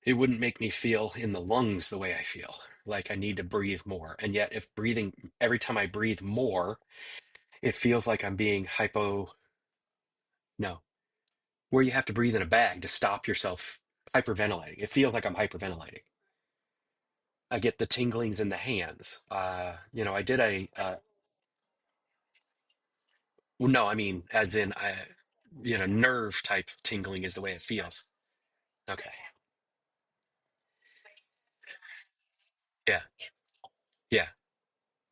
it wouldn't make me feel in the lungs the way I feel. Like I need to breathe more. And yet, if breathing, every time I breathe more, it feels like I'm being no, where you have to breathe in a bag to stop yourself hyperventilating. It feels like I'm hyperventilating. I get the tinglings in the hands. I did well, no, I mean, as in, nerve type tingling is the way it feels. Okay. Yeah. Yeah.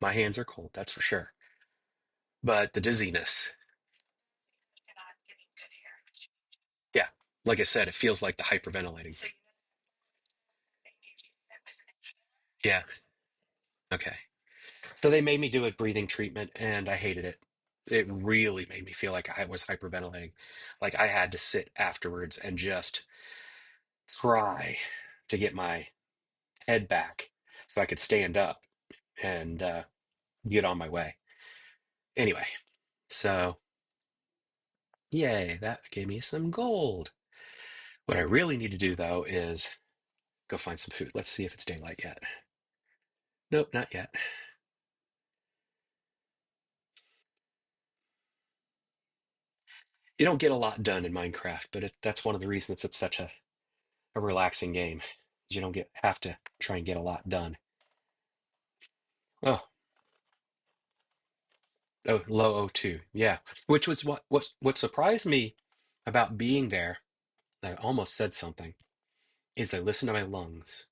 My hands are cold. That's for sure. But the dizziness, yeah. Like I said, it feels like the hyperventilating. Yeah. Okay. So they made me do a breathing treatment and I hated it. It really made me feel like I was hyperventilating. Like I had to sit afterwards and just try to get my head back so I could stand up and get on my way. Anyway, so yay, that gave me some gold. What I really need to do though is go find some food. Let's see if it's daylight yet. Nope, not yet. You don't get a lot done in Minecraft, but that's one of the reasons it's such a relaxing game. You don't have to try and get a lot done. Oh, oh, low O2. Yeah. Which was what surprised me about being there. I almost said something, is they listened to my lungs.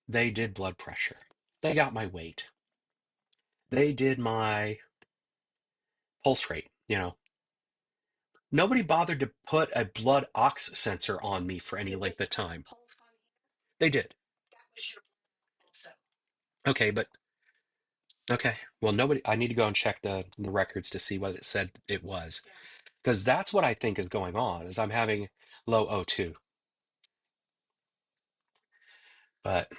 They did blood pressure. They got my weight. They did my pulse rate. Nobody bothered to put a blood ox sensor on me for any length of time. They did. Okay, but okay. Well, nobody. I need to go and check the records to see what it said it was, because that's what I think is going on. Is I'm having low O2, but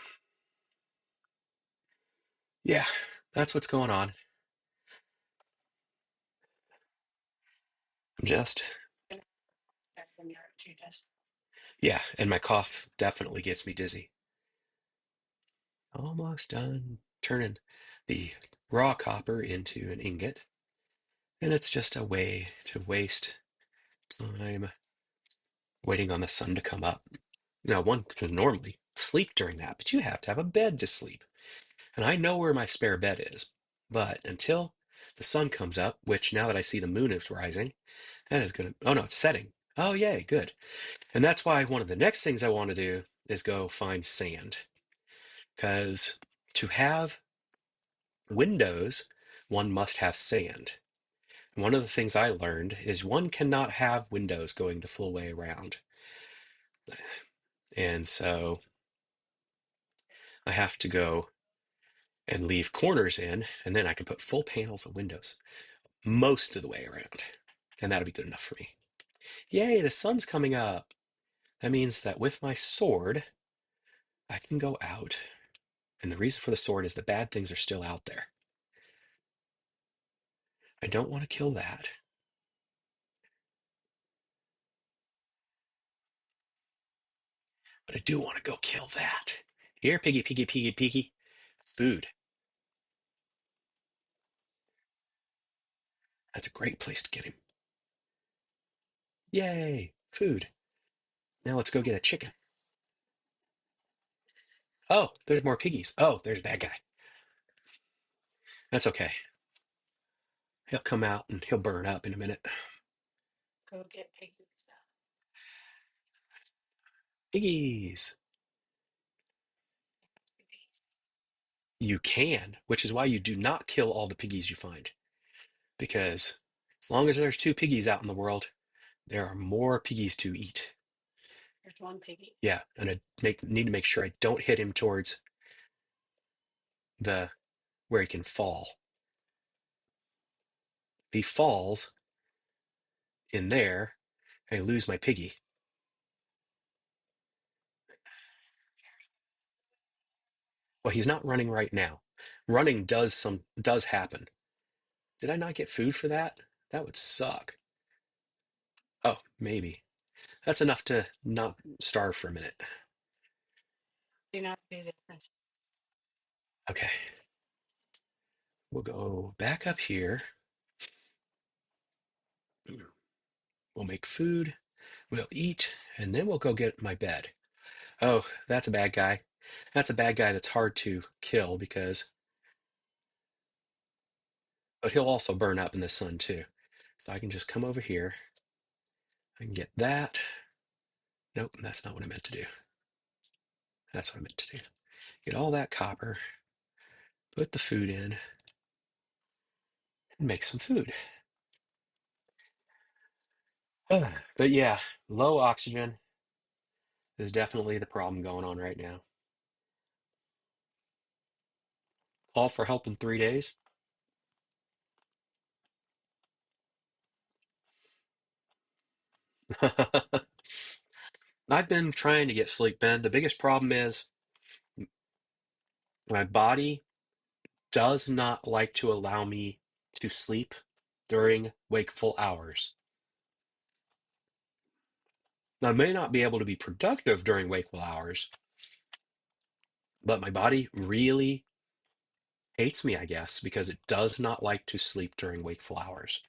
yeah, that's what's going on. I'm just yeah, and my cough definitely gets me dizzy. Almost done turning the raw copper into an ingot, and it's just a way to waste time waiting on the sun to come up. Now, one could normally sleep during that, but you have to have a bed to sleep. And I know where my spare bed is. But until the sun comes up, which now that I see the moon is rising, that is going to, oh no, it's setting. Oh, yay, good. And that's why one of the next things I want to do is go find sand. Because to have windows, one must have sand. One of the things I learned is one cannot have windows going the full way around. And so I have to go and leave corners in, and then I can put full panels of windows most of the way around. And that'll be good enough for me. Yay, the sun's coming up. That means that with my sword, I can go out. And the reason for the sword is the bad things are still out there. I don't want to kill that, but I do want to go kill that. Here, piggy, piggy, piggy, piggy. Food. That's a great place to get him. Yay, food. Now let's go get a chicken. Oh, there's more piggies. Oh, there's a bad guy. That's okay. He'll come out and he'll burn up in a minute. Go get piggies. Piggies. You can, which is why you do not kill all the piggies you find. Because as long as there's two piggies out in the world, there are more piggies to eat. There's one piggy. Yeah, and need to make sure I don't hit him towards the where he can fall. If he falls in there, I lose my piggy. Well, he's not running right now. Running does happen. Did I not get food for that? That would suck. Oh, maybe. That's enough to not starve for a minute. Do not do this. Okay. We'll go back up here. We'll make food. We'll eat, and then we'll go get my bed. Oh, that's a bad guy. That's a bad guy that's hard to kill but he'll also burn up in the sun too. So I can just come over here. I can get that. Nope, that's not what I meant to do. That's what I meant to do. Get all that copper, put the food in, and make some food. But yeah, low oxygen is definitely the problem going on right now. Call for help in 3 days. I've been trying to get sleep, Ben. The biggest problem is my body does not like to allow me to sleep during wakeful hours. I may not be able to be productive during wakeful hours, but my body really hates me, I guess, because it does not like to sleep during wakeful hours.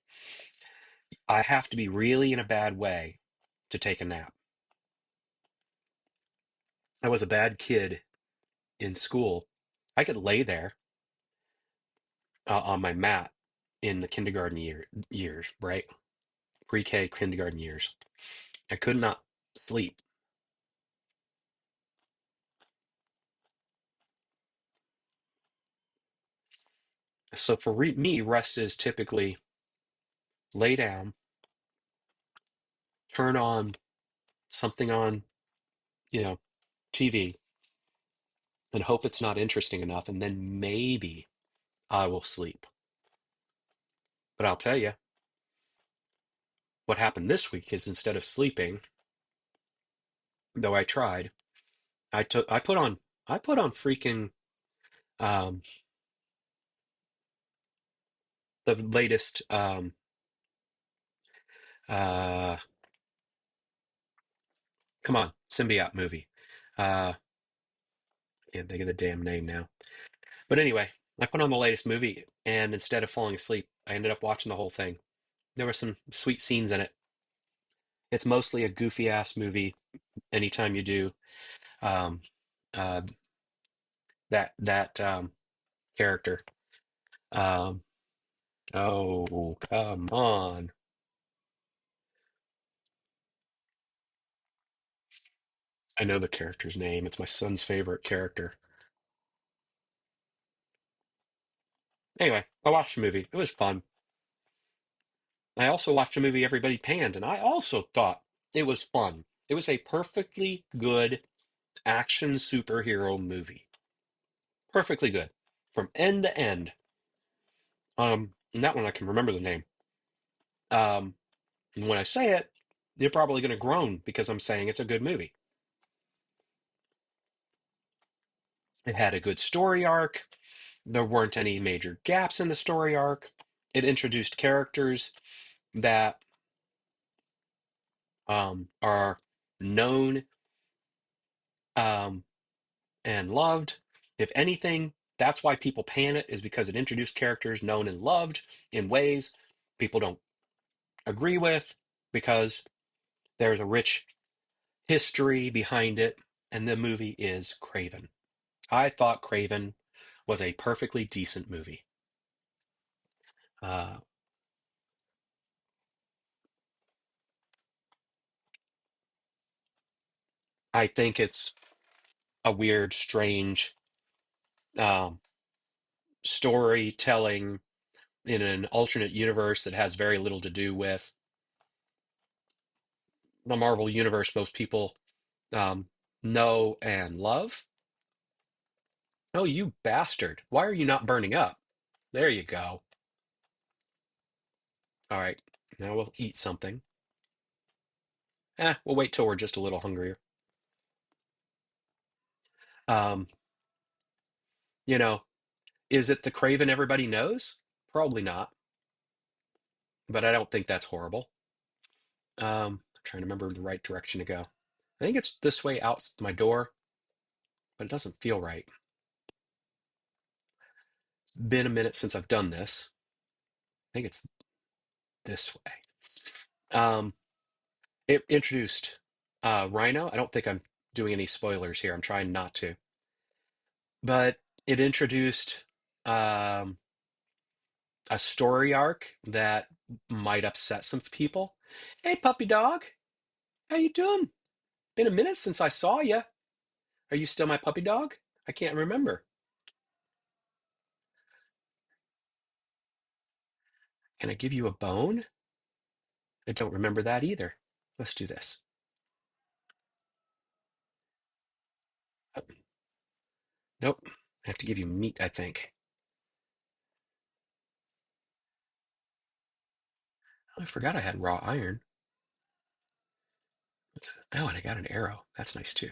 I have to be really in a bad way to take a nap. I was a bad kid in school. I could lay there on my mat in the kindergarten years, right? Pre-K kindergarten years. I could not sleep. So for me, rest is typically lay down, turn on something on, you know, TV, and hope it's not interesting enough, and then maybe I will sleep. But I'll tell you, what happened this week is instead of sleeping, though I tried, I put on freaking um, the latest uh, come on, symbiote movie. Can't think of the damn name now. But anyway, I put on the latest movie, and instead of falling asleep, I ended up watching the whole thing. There were some sweet scenes in it. It's mostly a goofy ass movie. Anytime you do um, uh, that character. Um, oh, come on! I know the character's name. It's my son's favorite character. Anyway, I watched the movie. It was fun. I also watched a movie Everybody Panned, and I also thought it was fun. It was a perfectly good action superhero movie. Perfectly good. From end to end. And that one I can remember the name. Um, and when I say it, you're probably going to groan because I'm saying it's a good movie. It had a good story arc. There weren't any major gaps in the story arc. It introduced characters that are known um, and loved. If anything, that's why people pan it, is because it introduced characters known and loved in ways people don't agree with, because There's a rich history behind it, and the movie is Craven. I thought Craven was a perfectly decent movie. Uh, I think it's a weird, strange um, storytelling in an alternate universe that has very little to do with the Marvel universe most people um, know and love. Oh, you bastard. Why are you not burning up? There you go. All right. Now we'll eat something. We'll wait till we're just a little hungrier. Um, you know, is it the Craven everybody knows? Probably not, but I don't think that's horrible. I'm trying to remember the right direction to go. I think it's this way out my door, but it doesn't feel right. It's been a minute since I've done this. I think it's this way. Um, it introduced Rhino. I don't think I'm doing any spoilers here. I'm trying not to, but it introduced um, a story arc that might upset some people. Hey, puppy dog, how you doing? Been a minute since I saw you. Are you still my puppy dog? I can't remember. Can I give you a bone? I don't remember that either. Let's do this. Uh, Nope. I have to give you meat, I think. Oh, I forgot I had raw iron. Oh, and I got an arrow. That's nice too.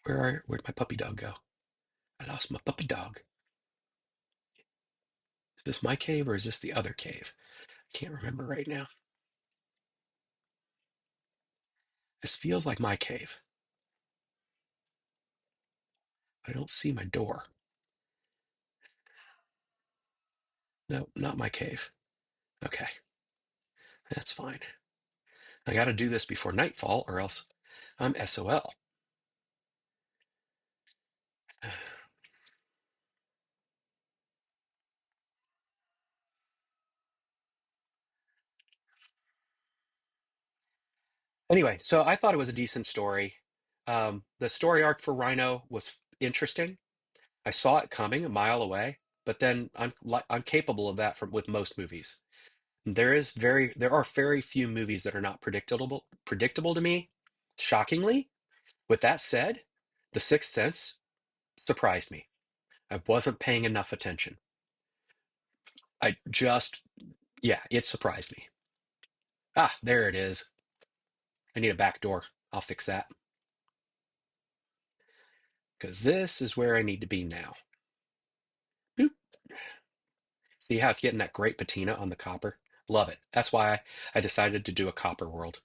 Where'd my puppy dog go? I lost my puppy dog. Is this my cave or is this the other cave? I can't remember right now. This feels like my cave. I don't see my door. No, not my cave. Okay, that's fine. I got to do this before nightfall or else I'm SOL. Anyway, so I thought it was a decent story. The story arc for Rhino was interesting. I saw it coming a mile away, but then I'm capable of that from with most movies. There are very few movies that are not predictable to me. Shockingly, with that said, The Sixth Sense surprised me. I wasn't paying enough attention. I just Yeah, it surprised me. Ah, there it is. I need a back door. I'll fix that because this is where I need to be now. Boop. See how it's getting that great patina on the copper? Love it. That's why I decided to do a copper world.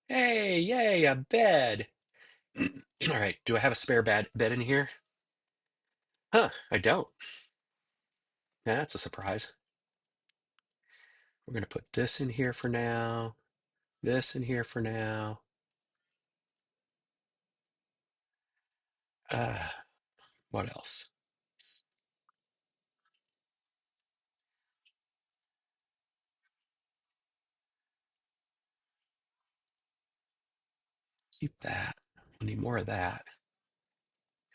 Hey, yay, a bed. All right, do I have a spare bed in here? Huh, I don't. That's a surprise. We're going to put this in here for now, this in here for now. Uh, what else? Keep that. I need more of that.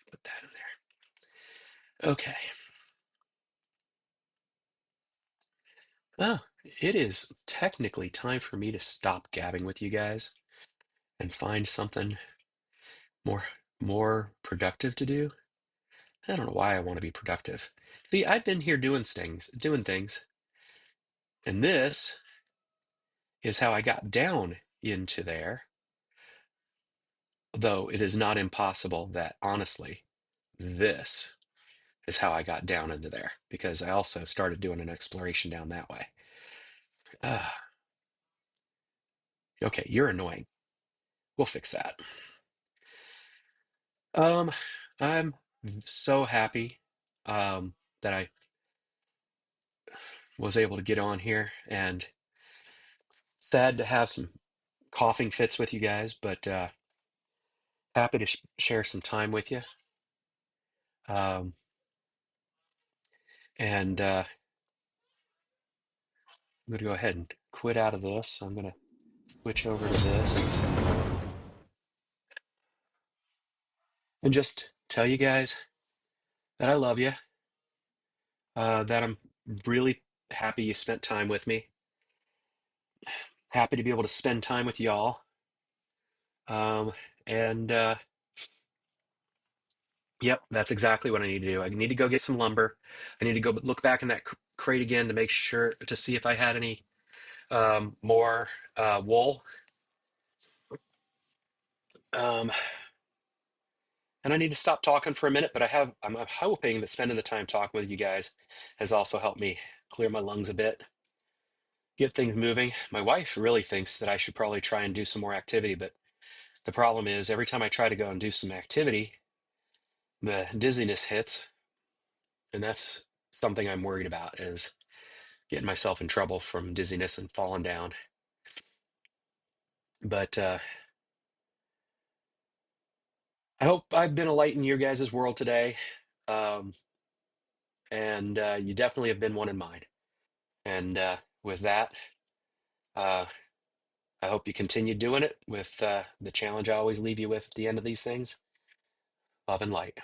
Put that in there. Okay. Oh, it is technically time for me to stop gabbing with you guys and find something more more productive to do. I don't know why I want to be productive. See, I've been here doing things, and this is how I got down into there. Though it is not impossible that honestly, this is how I got down into there because I also started doing an exploration down that way. Ah, okay, you're annoying. We'll fix that. Um, I'm so happy that I was able to get on here, and sad to have some coughing fits with you guys, but happy to share some time with you. Um, and I'm going to go ahead and quit out of this. I'm going to switch over to this and just tell you guys that I love you, that I'm really happy you spent time with me. Happy to be able to spend time with y'all. Um, and Yep, that's exactly what I need to do. I need to go get some lumber. I need to go look back in that crate again to make sure to see if I had any more wool. Um, and I need to stop talking for a minute, but I'm hoping that spending the time talking with you guys has also helped me clear my lungs a bit, get things moving. My wife really thinks that I should probably try and do some more activity, but the problem is every time I try to go and do some activity, the dizziness hits, and that's something I'm worried about is getting myself in trouble from dizziness and falling down. But I hope I've been a light in your guys' world today. Um, and You definitely have been one in mine. And with that, uh, I hope you continue doing it with the challenge I always leave you with at the end of these things: love and light.